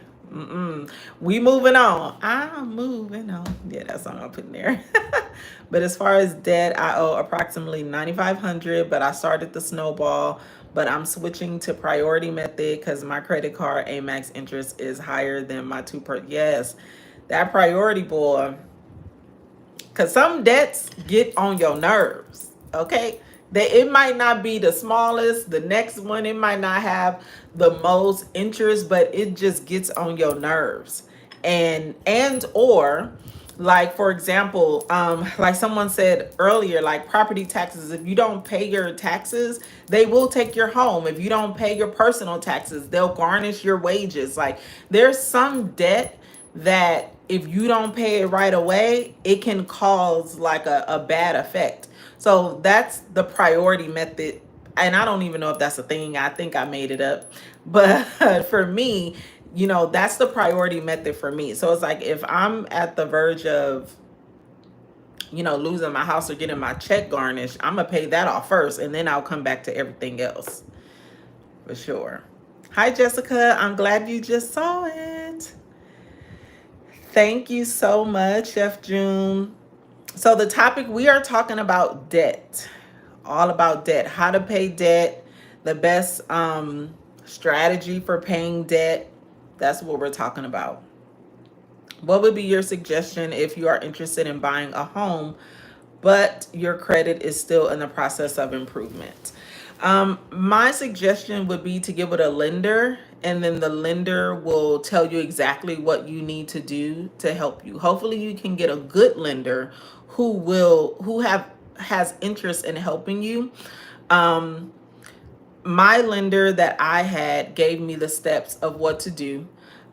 We moving on. I'm moving on. Yeah, that's what I'm putting there. But as far as debt, I owe approximately $9,500, but I started the snowball. But I'm switching to priority method because my credit card Amex interest is higher than my yes, that priority, boy. Because some debts get on your nerves, okay? It might not be the smallest. The next one, it might not have the most interest, but it just gets on your nerves. Or like, for example, like someone said earlier, like property taxes, if you don't pay your taxes, they will take your home. If you don't pay your personal taxes, they'll garnish your wages. Like there's some debt that if you don't pay it right away, it can cause like a bad effect. So that's the priority method. And I don't even know if that's a thing. I think I made it up. But for me, you know, that's the priority method for me. So it's like if I'm at the verge of, you know, losing my house or getting my check garnished, I'm going to pay that off first. And then I'll come back to everything else. For sure. Hi, Jessica. I'm glad you just saw it. Thank you so much, Chef June. So the topic, we are talking about debt, all about debt, how to pay debt, the best strategy for paying debt. That's what we're talking about. What would be your suggestion if you are interested in buying a home, but your credit is still in the process of improvement? My suggestion would be to give it a lender, and then the lender will tell you exactly what you need to do to help you. Hopefully you can get a good lender who has interest in helping you. My lender that I had gave me the steps of what to do.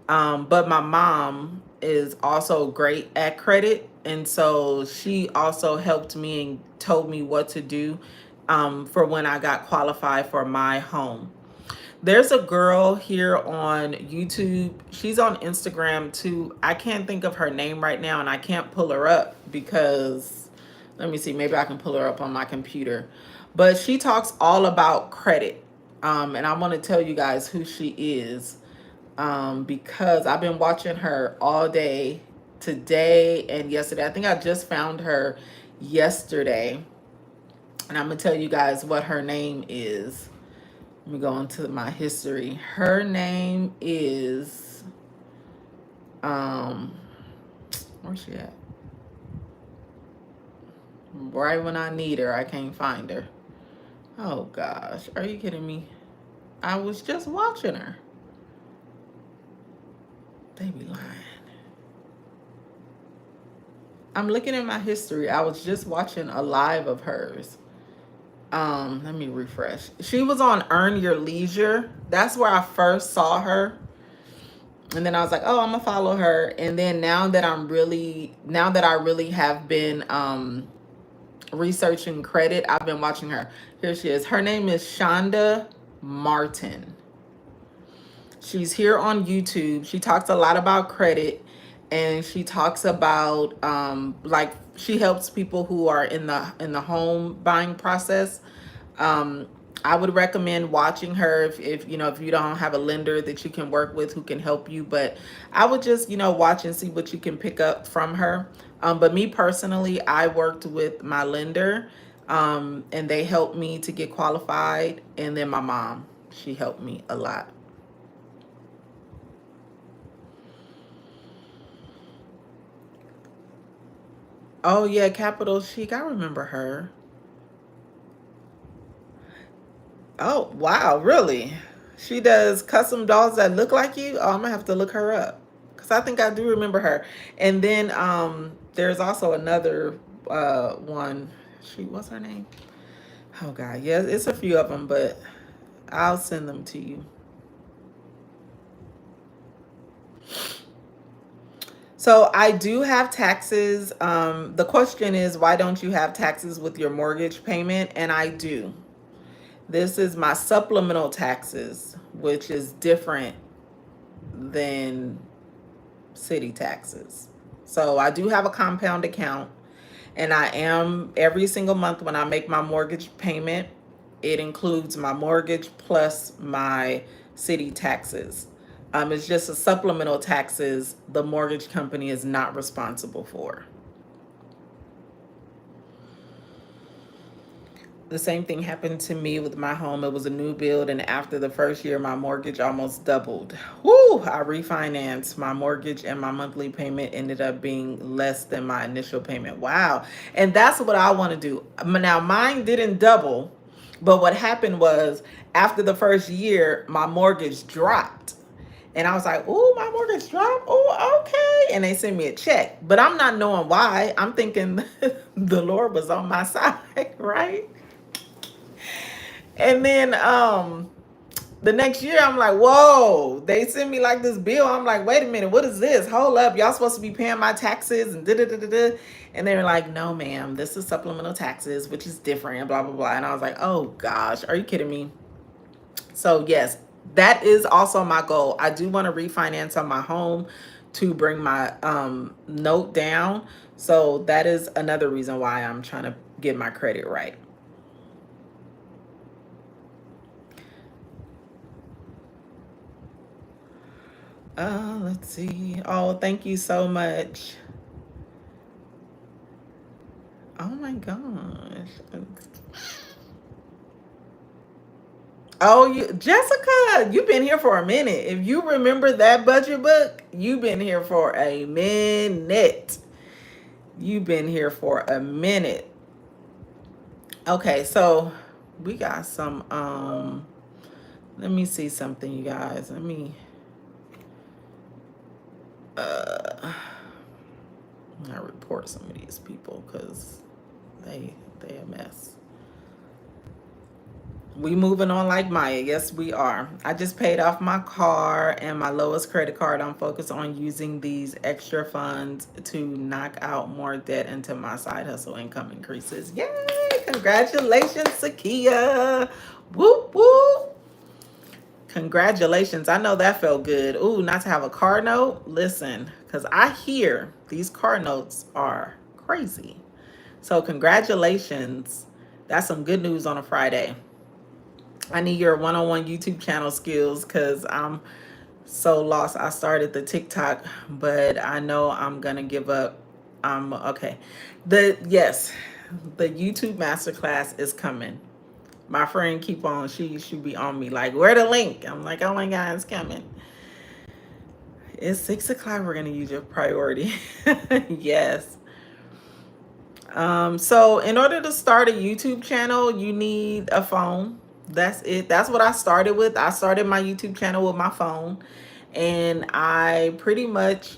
But my mom is also great at credit. And so she also helped me and told me what to do. for when I got qualified for my home. There's a girl here on YouTube. She's on Instagram too. I can't think of her name right now, and I can't pull her up because, let me see, maybe I can pull her up on my computer. But she talks all about credit. And I want to tell you guys who she is, because I've been watching her all day today and yesterday. I think I just found her yesterday. And I'm going to tell you guys what her name is. Let me go into my history. Her name is, where's she at? Right when I need her, I can't find her. Oh gosh, are you kidding me? I was just watching her. They be lying. I'm looking at my history. I was just watching a live of hers. Let me refresh. She was on Earn Your Leisure. That's where I first saw her. And then I was like, oh, I'm gonna follow her. And then now that I really have been researching credit, I've been watching her. Here she is. Her name is Shonda Martin. She's here on YouTube. She talks a lot about credit, and she talks about like, she helps people who are in the home buying process. I would recommend watching her if you know, if you don't have a lender that you can work with who can help you, but I would just, you know, watch and see what you can pick up from her. But me personally, I worked with my lender, and they helped me to get qualified, and then my mom, she helped me a lot. Oh yeah, Capital Chic, I remember her. Oh wow, really? She does custom dolls that look like you? Oh, I'm gonna have to look her up because I think I do remember her. And then there's also another one. What's her name? Oh God, yeah, it's a few of them, but I'll send them to you. So I do have taxes. The question is, why don't you have taxes with your mortgage payment? And I do. This is my supplemental taxes, which is different than city taxes. So I do have a compound account, and I am, every single month when I make my mortgage payment, it includes my mortgage plus my city taxes. It's just a supplemental taxes the mortgage company is not responsible for. The same thing happened to me with my home. It was a new build, and after the first year, my mortgage almost doubled. Woo! I refinanced my mortgage, and my monthly payment ended up being less than my initial payment. Wow. And that's what I want to do. Now, mine didn't double, but what happened was after the first year, my mortgage dropped. And I was like, oh, my mortgage dropped. Oh, okay. And they sent me a check. But I'm not knowing why. I'm thinking the Lord was on my side, right? And then the next year I'm like, whoa, they sent me like this bill. I'm like, wait a minute, what is this? Hold up, y'all supposed to be paying my taxes and da-da-da-da-da. And they were like, no, ma'am, this is supplemental taxes, which is different, and blah, blah, blah. And I was like, oh gosh, are you kidding me? So yes, that is also my goal. I do want to refinance on my home to bring my note down. So that is another reason why I'm trying to get my credit right. Let's see. Oh, thank you so much. Oh my gosh. Oh, Jessica, you've been here for a minute. If you remember that budget book, you've been here for a minute. You've been here for a minute. Okay, so we got some, let me see something, you guys. Let me, I report some of these people because they a mess. We moving on like Maya. Yes, we are. I just paid off my car and my lowest credit card. I'm focused on using these extra funds to knock out more debt until my side hustle income increases. Yay! Congratulations, Sakia. Whoop, whoop. Congratulations. I know that felt good. Ooh, not to have a car note. Listen, because I hear these car notes are crazy. So, congratulations. That's some good news on a Friday. I need your one-on-one YouTube channel skills because I'm so lost. I started the TikTok, but I know I'm gonna give up. Okay. The YouTube masterclass is coming. My friend keep on, she should be on me like, where the link? I'm like, oh my God, it's coming. It's 6 o'clock. We're gonna use your priority. Yes. So in order to start a YouTube channel, you need a phone. That's it. That's what I started with. I started my YouTube channel with my phone, and I pretty much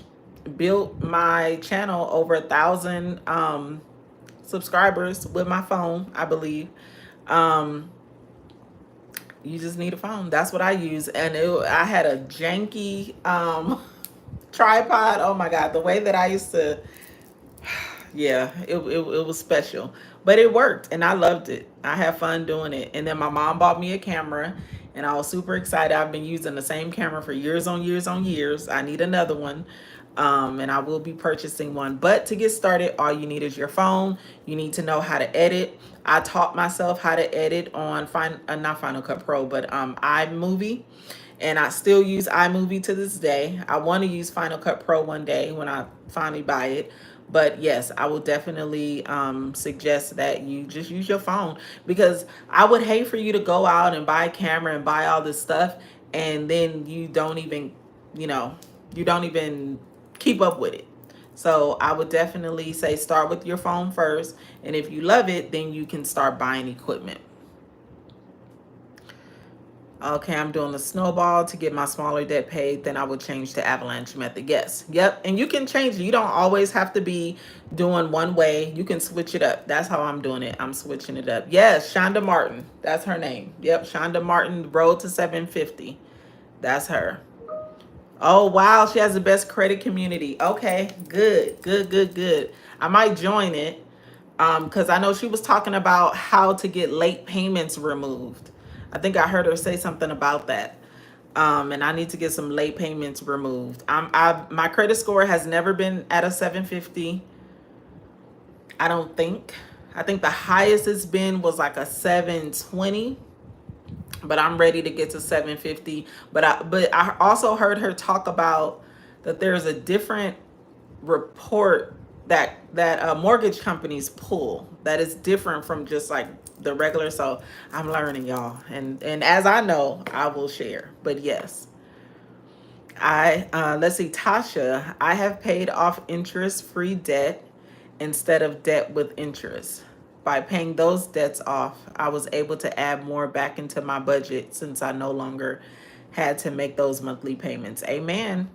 built my channel over 1,000 subscribers with my phone, I believe. Um, you just need a phone. That's what I use, and I had a janky tripod. Oh my God, the way that I used to, yeah, it was special, but it worked and I loved it. I had fun doing it. And then my mom bought me a camera and I was super excited. I've been using the same camera for years on years on years. I need another one. And I will be purchasing one. But to get started, all you need is your phone. You need to know how to edit. I taught myself how to edit on not Final Cut Pro, but iMovie. And I still use iMovie to this day. I want to use Final Cut Pro one day when I finally buy it. But yes, I will definitely suggest that you just use your phone, because I would hate for you to go out and buy a camera and buy all this stuff and then you don't even, you don't even keep up with it. So I would definitely say start with your phone first. And if you love it, then you can start buying equipment. Okay, I'm doing the snowball to get my smaller debt paid. Then I will change to avalanche method. Yes. Yep. And you can change it. You don't always have to be doing one way. You can switch it up. That's how I'm doing it. I'm switching it up. Yes, Shonda Martin. That's her name. Yep, Shonda Martin, Road to 750. That's her. Oh, wow. She has the best credit community. Okay, good, good, good, good. I might join it because I know she was talking about how to get late payments removed. I think I heard her say something about that. And I need to get some late payments removed. My credit score has never been at a 750. I don't think. I think the highest it's been was like a 720. But I'm ready to get to 750. But I also heard her talk about that there's a different report that mortgage companies pull that is different from just like the regular. So I'm learning, y'all, and as I know, I will share. But yes, let's see, Tasha, I have paid off interest-free debt instead of debt with interest. By paying those debts off, I was able to add more back into my budget since I no longer had to make those monthly payments. Amen.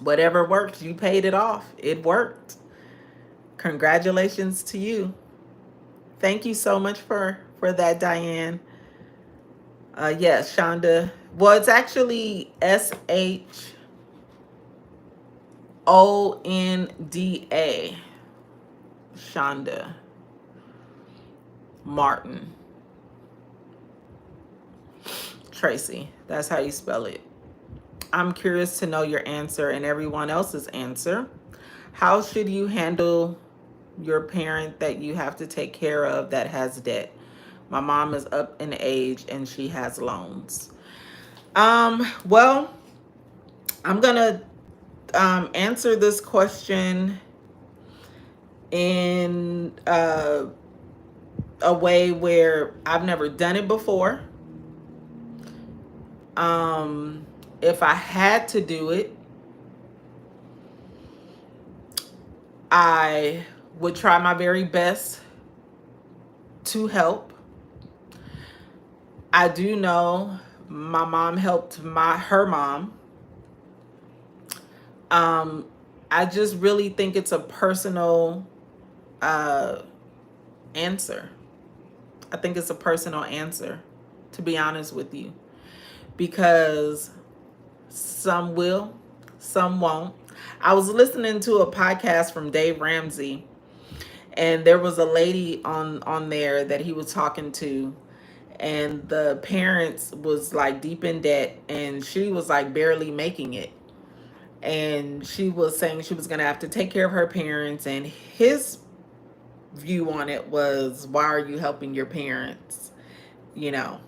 Whatever worked, you paid it off. It worked. Congratulations to you. Thank you so much for that, Diane. Yes, Shonda. Well, it's actually Shonda. Shonda Martin. Tracy. That's how you spell it. I'm curious to know your answer and everyone else's answer. How should you handle your parent that you have to take care of that has debt? My mom is up in age and she has loans. Well, I'm gonna answer this question in a way where I've never done it before. If I had to do it, I would try my very best to help. I do know my mom helped her mom. I just really think it's a personal answer. I think it's a personal answer, to be honest with you, because some will, some won't. I was listening to a podcast from Dave Ramsey, And there was a lady on there that he was talking to, and the parents was like deep in debt, and she was like barely making it. And she was saying she was going to have to take care of her parents, and his view on it was, why are you helping your parents, you know?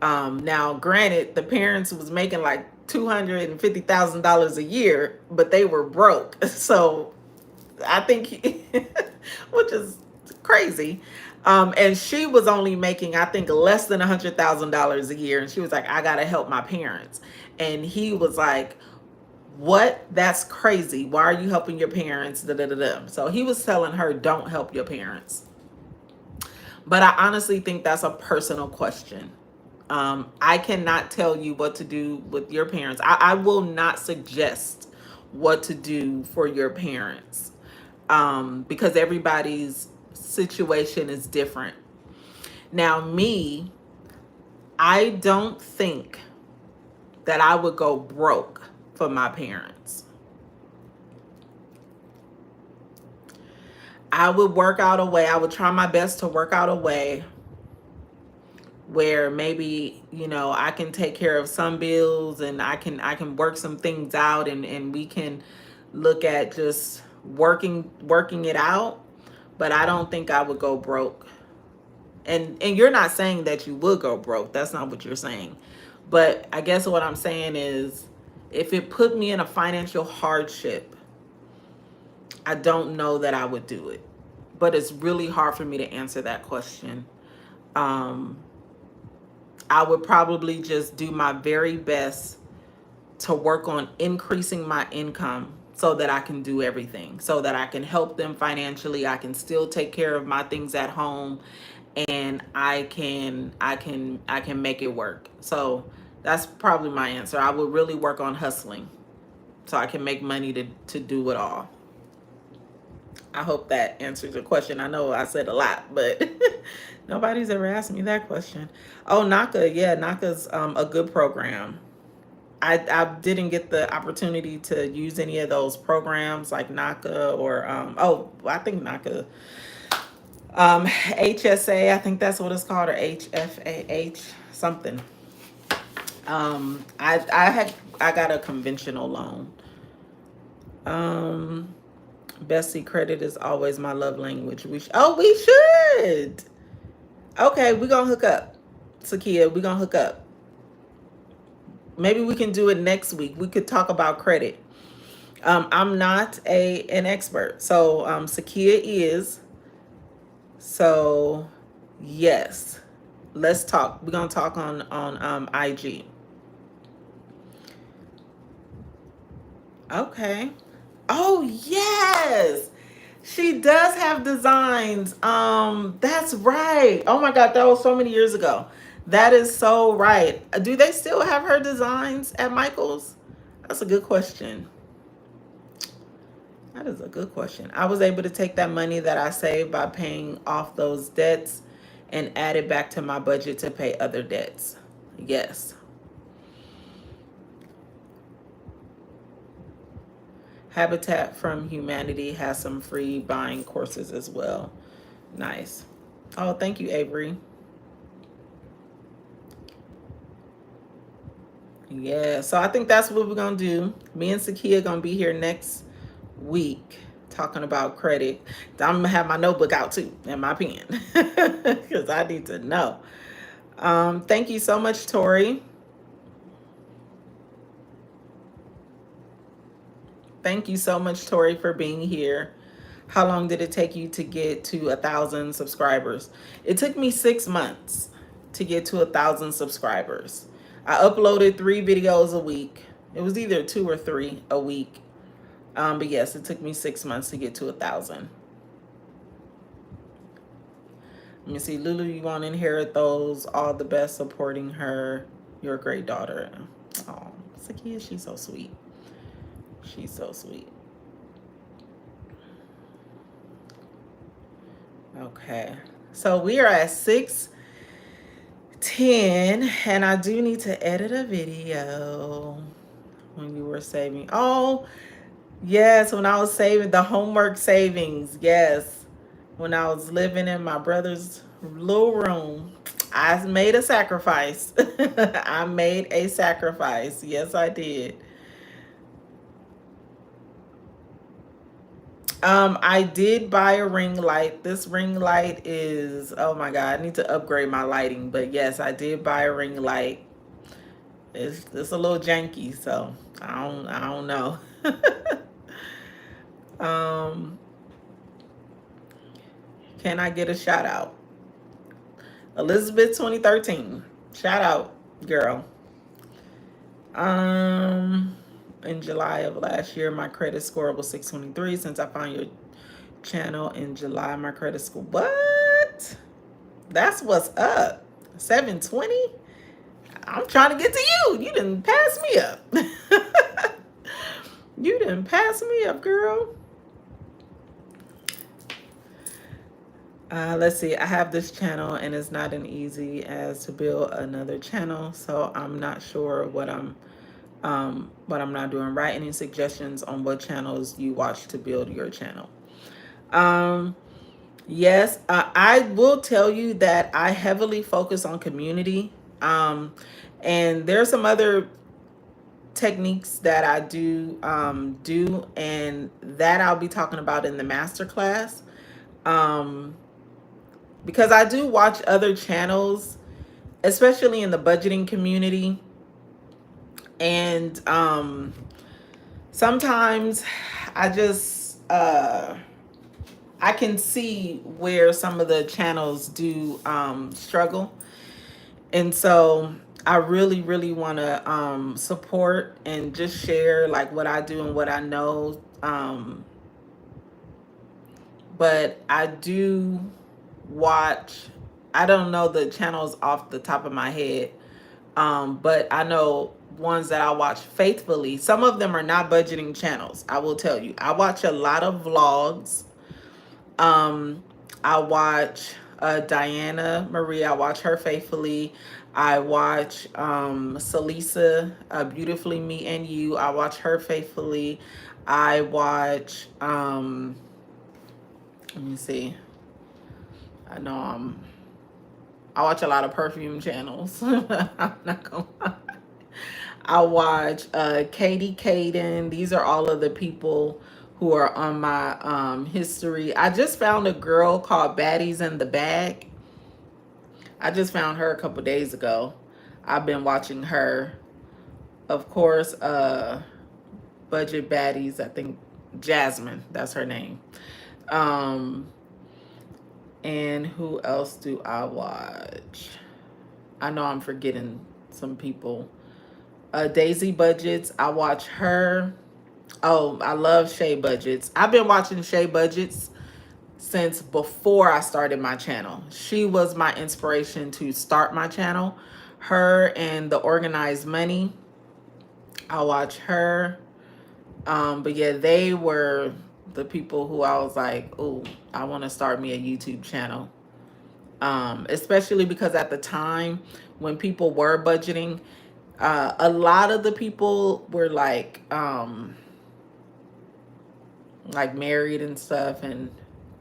Now granted, the parents was making like $250,000 a year, but they were broke. So I think which is crazy. And she was only making, I think, less than $100,000 a year, and she was like, I gotta help my parents. And he was like, what? That's crazy. Why are you helping your parents? Da, da, da, da. So he was telling her, don't help your parents. But I honestly think that's a personal question. I cannot tell you what to do with your parents. I will not suggest what to do for your parents, because everybody's situation is different. Now, me, I don't think that I would go broke for my parents. I would work out a way. I would try my best to work out a way where maybe, I can take care of some bills, and I can work some things out, and we can look at just working it out. But I don't think I would go broke. And you're not saying that you would go broke. That's not what you're saying. But I guess what I'm saying is, if it put me in a financial hardship, I don't know that I would do it. But it's really hard for me to answer that question. I would probably just do my very best to work on increasing my income so that I can do everything, so that I can help them financially. I can still take care of my things at home, and I can make it work. So that's probably my answer. I would really work on hustling so I can make money to do it all. I hope that answers your question. I know I said a lot, but nobody's ever asked me that question. Oh, NACA. Yeah, NACA's a good program. I didn't get the opportunity to use any of those programs like NACA or, I think NACA, HSA, I think that's what it's called, or HFAH, something. I got a conventional loan. Bestie, credit is always my love language. We should. Okay, we're gonna hook up. Sakia, we're gonna hook up. Maybe we can do it next week. We could talk about credit. I'm not an expert, so Sakia is. So yes, let's talk. We're gonna talk on IG. Okay. Oh yes, she does have designs. That's right. Oh my God, that was so many years ago. That is so right. Do they still have her designs at Michael's? That's a good question. That is a good question. I was able to take that money that I saved by paying off those debts and add it back to my budget to pay other debts. Yes. Habitat from Humanity has some free buying courses as well. Nice. Oh, thank you, Avery. Yeah, so I think that's what we're going to do. Me and Sakia going to be here next week talking about credit. I'm going to have my notebook out too and my pen because I need to know. Thank you so much, Tori. Thank you so much, Tori, for being here. How long did it take you to get to 1,000 subscribers? It took me 6 months to get to 1,000 subscribers. I uploaded 3 videos a week. It was either 2 or 3 a week. But yes, it took me 6 months to get to 1,000. Let me see. Lulu, you won't inherit those. All the best supporting her. You're a great daughter. Oh, Sakia, she's so sweet. She's so sweet. Okay. So we are at 6:10, and I do need to edit a video. When you were saving. Oh, yes, when I was saving the homework savings. Yes. when I was living in my brother's little room, I made a sacrifice. I made a sacrifice. Yes, I did. I did buy a ring light. This ring light is, oh my God, I need to upgrade my lighting. But yes, I did buy a ring light. It's a little janky, so I don't know. um, can I get a shout out? Elizabeth 2013. Shout out, girl. Um, in July of last year, my credit score was 623. Since I found your channel in July, my credit score. What? That's what's up. 720? I'm trying to get to you. You didn't pass me up. You didn't pass me up, girl. Let's see. I have this channel and it's not an easy as to build another channel, so I'm not sure what I'm not doing right. Any suggestions on what channels you watch to build your channel? Yes, I will tell you that I heavily focus on community. And there's some other techniques that I do, and that I'll be talking about in the masterclass. Because I do watch other channels, especially in the budgeting community, and sometimes I just I can see where some of the channels do struggle. And so I really, really want to support and just share like what I do and what I know. But I do watch, I don't know the channels off the top of my head, but I know ones that I watch faithfully. Some of them are not budgeting channels, I will tell you. I watch a lot of vlogs. I watch Diana Marie. I watch her faithfully. I watch Salisa, Beautifully Me and You. I watch her faithfully. I watch, let me see. I know I watch a lot of perfume channels. I'm not gonna lie. I watch Katie Caden. These are all of the people who are on my history. I just found a girl called Baddies in the Bag. I just found her a couple days ago. I've been watching her. Of course, Budget Baddies, I think Jasmine, that's her name. And who else do I watch? I know I'm forgetting some people. Daisy Budgets, I watch her. Oh, I love Shay Budgets. I've been watching Shay Budgets since before I started my channel. She was my inspiration to start my channel. Her and The Organized Money. I watch her. But yeah, they were the people who I was like, oh, I want to start me a YouTube channel. Especially because at the time when people were budgeting, a lot of the people were like married and stuff, and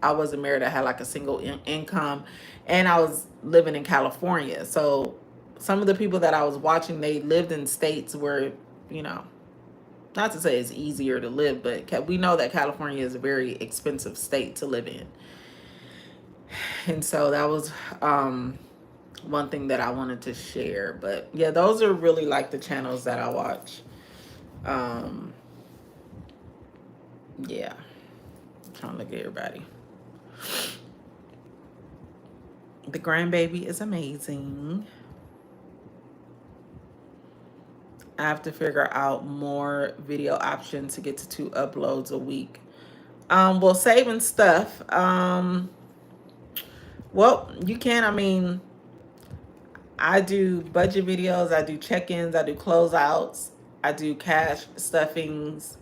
I wasn't married. I had like a single income, and I was living in California. So some of the people that I was watching, they lived in states where, you know, not to say it's easier to live, but we know that California is a very expensive state to live in. And so that was one thing that I wanted to share. But yeah, those are really like the channels that I watch. Yeah, I'm trying to look at everybody. The grandbaby is amazing. I have to figure out more video options to get to 2 uploads a week. Well, saving stuff. Well, you can. I mean, I do budget videos. I do check-ins. I do closeouts. I do cash stuffings,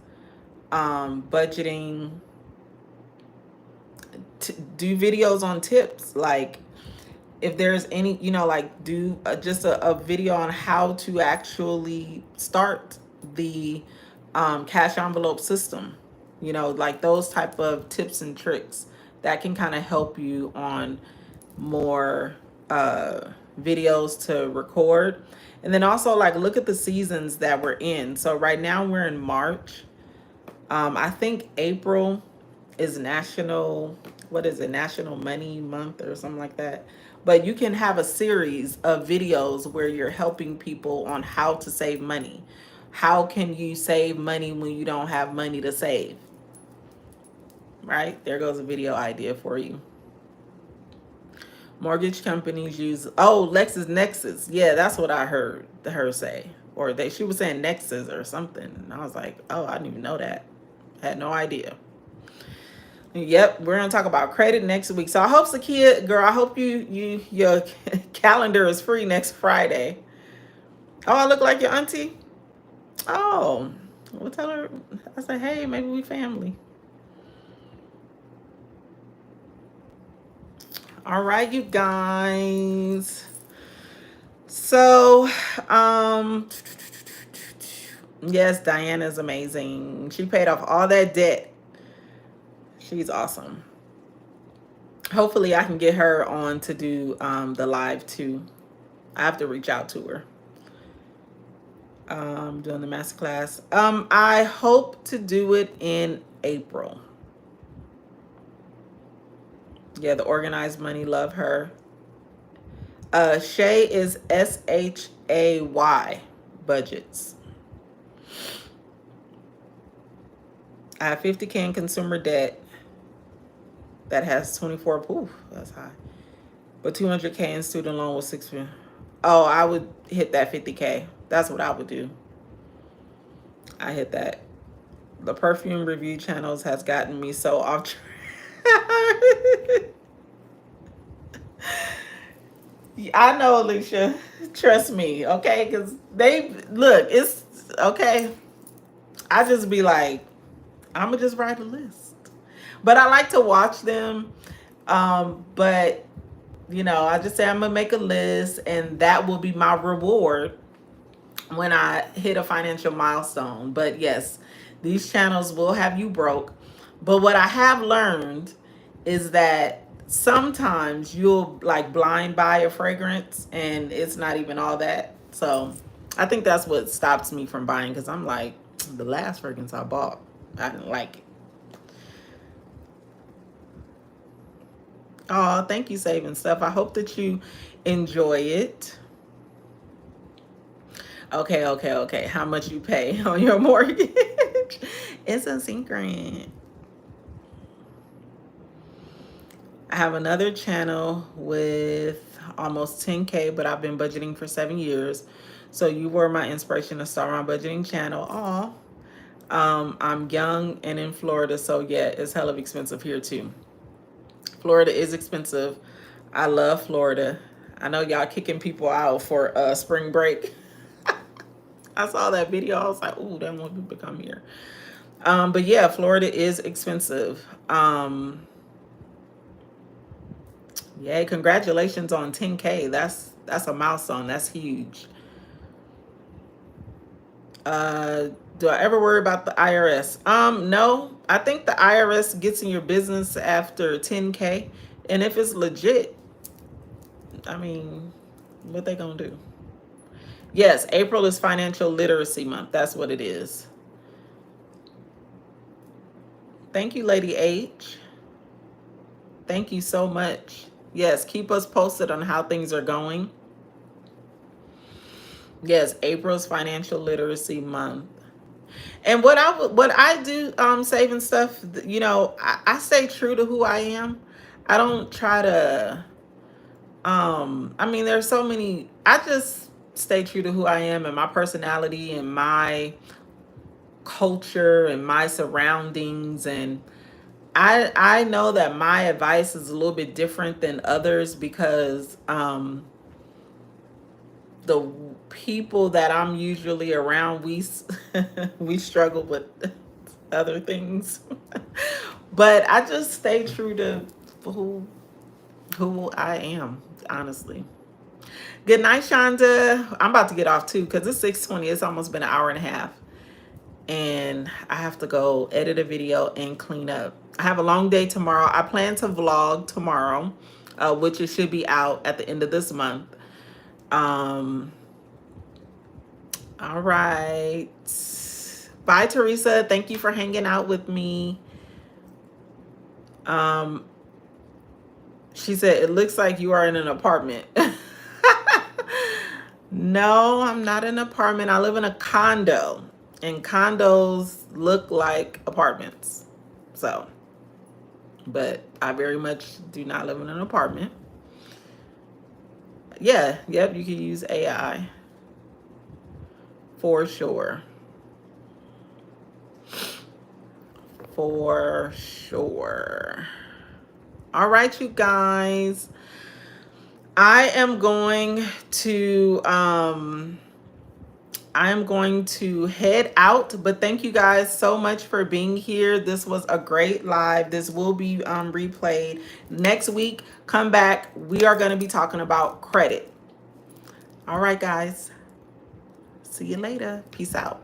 budgeting. Do videos on tips, like if there's any, you know, like do just a video on how to actually start the cash envelope system, you know, like those type of tips and tricks that can kind of help you on more videos to record. And then also like look at the seasons that we're in. So right now we're in March. I think April is national, what is it, National Money Month or something like that. But you can have a series of videos where you're helping people on how to save money. How can you save money when you don't have money to save? Right? There goes a video idea for you. Mortgage companies use, oh, LexisNexis. Yeah, that's what I heard her say. Or she was saying Nexus or something. And I was like, oh, I didn't even know that. Had no idea. Yep, we're gonna talk about credit next week. So I hope, Sakia, girl, I hope your calendar is free next Friday. Oh, I look like your auntie. Oh, we'll tell her. I said, hey, maybe we family. All right, you guys. So, yes, Diana's amazing. She paid off all that debt. She's awesome. Hopefully I can get her on to do the live too. I have to reach out to her. Doing the masterclass. I hope to do it in April. Yeah, the organized money, love her. Shay is SHAY budgets. I have 50K in consumer debt that has 24. Poof, that's high. But 200K in student loan with 6. Oh, I would hit that 50K. That's what I would do. I hit that. The perfume review channels has gotten me so off track. I know, Alicia. Trust me, okay? Because they look, it's okay. I just be like, I'm gonna just write a list. But I like to watch them. But you know, I just say I'm gonna make a list, and that will be my reward when I hit a financial milestone. But yes, these channels will have you broke. But what I have learned is that sometimes you'll like blind buy a fragrance and it's not even all that. So I think that's what stops me from buying, because I'm like, the last fragrance I bought, I didn't like it. Oh, thank you, Saving Stuff. I hope that you enjoy it. Okay. How much you pay on your mortgage? It's a secret. I have another channel with almost 10K, but I've been budgeting for 7 years. So you were my inspiration to start my budgeting channel. Aw. I'm young and in Florida, so yeah, it's hella expensive here too. Florida is expensive. I love Florida. I know y'all kicking people out for spring break. I saw that video. I was like, ooh, they want people to come here. But yeah, Florida is expensive. Yay, congratulations on 10K. That's a milestone. That's huge. Do I ever worry about the IRS? No. I think the IRS gets in your business after 10K. And if it's legit, I mean, what they gonna do? Yes, April is Financial Literacy Month. That's what it is. Thank you, Lady H. Thank you so much. Yes, keep us posted on how things are going. Yes, April's Financial Literacy Month. And what I do, Saving Stuff, you know, I stay true to who I am. I don't try to, I mean, there's so many, I just stay true to who I am and my personality and my culture and my surroundings. And I know that my advice is a little bit different than others because the people that I'm usually around, we we struggle with other things. But I just stay true to who I am, honestly. Good night, Shonda. I'm about to get off too because it's 6:20. It's almost been an hour and a half. And I have to go edit a video and clean up. I have a long day tomorrow. I plan to vlog tomorrow, which it should be out at the end of this month. All right. Bye, Teresa. Thank you for hanging out with me. She said, it looks like you are in an apartment. No, I'm not in an apartment. I live in a condo, and condos look like apartments. So, but I very much do not live in an apartment. Yeah, yep, you can use AI for sure. For sure. All right, you guys. I am going to head out, but thank you guys so much for being here. This was a great live. This will be replayed next week. Come back. We are going to be talking about credit. All right, guys. See you later. Peace out.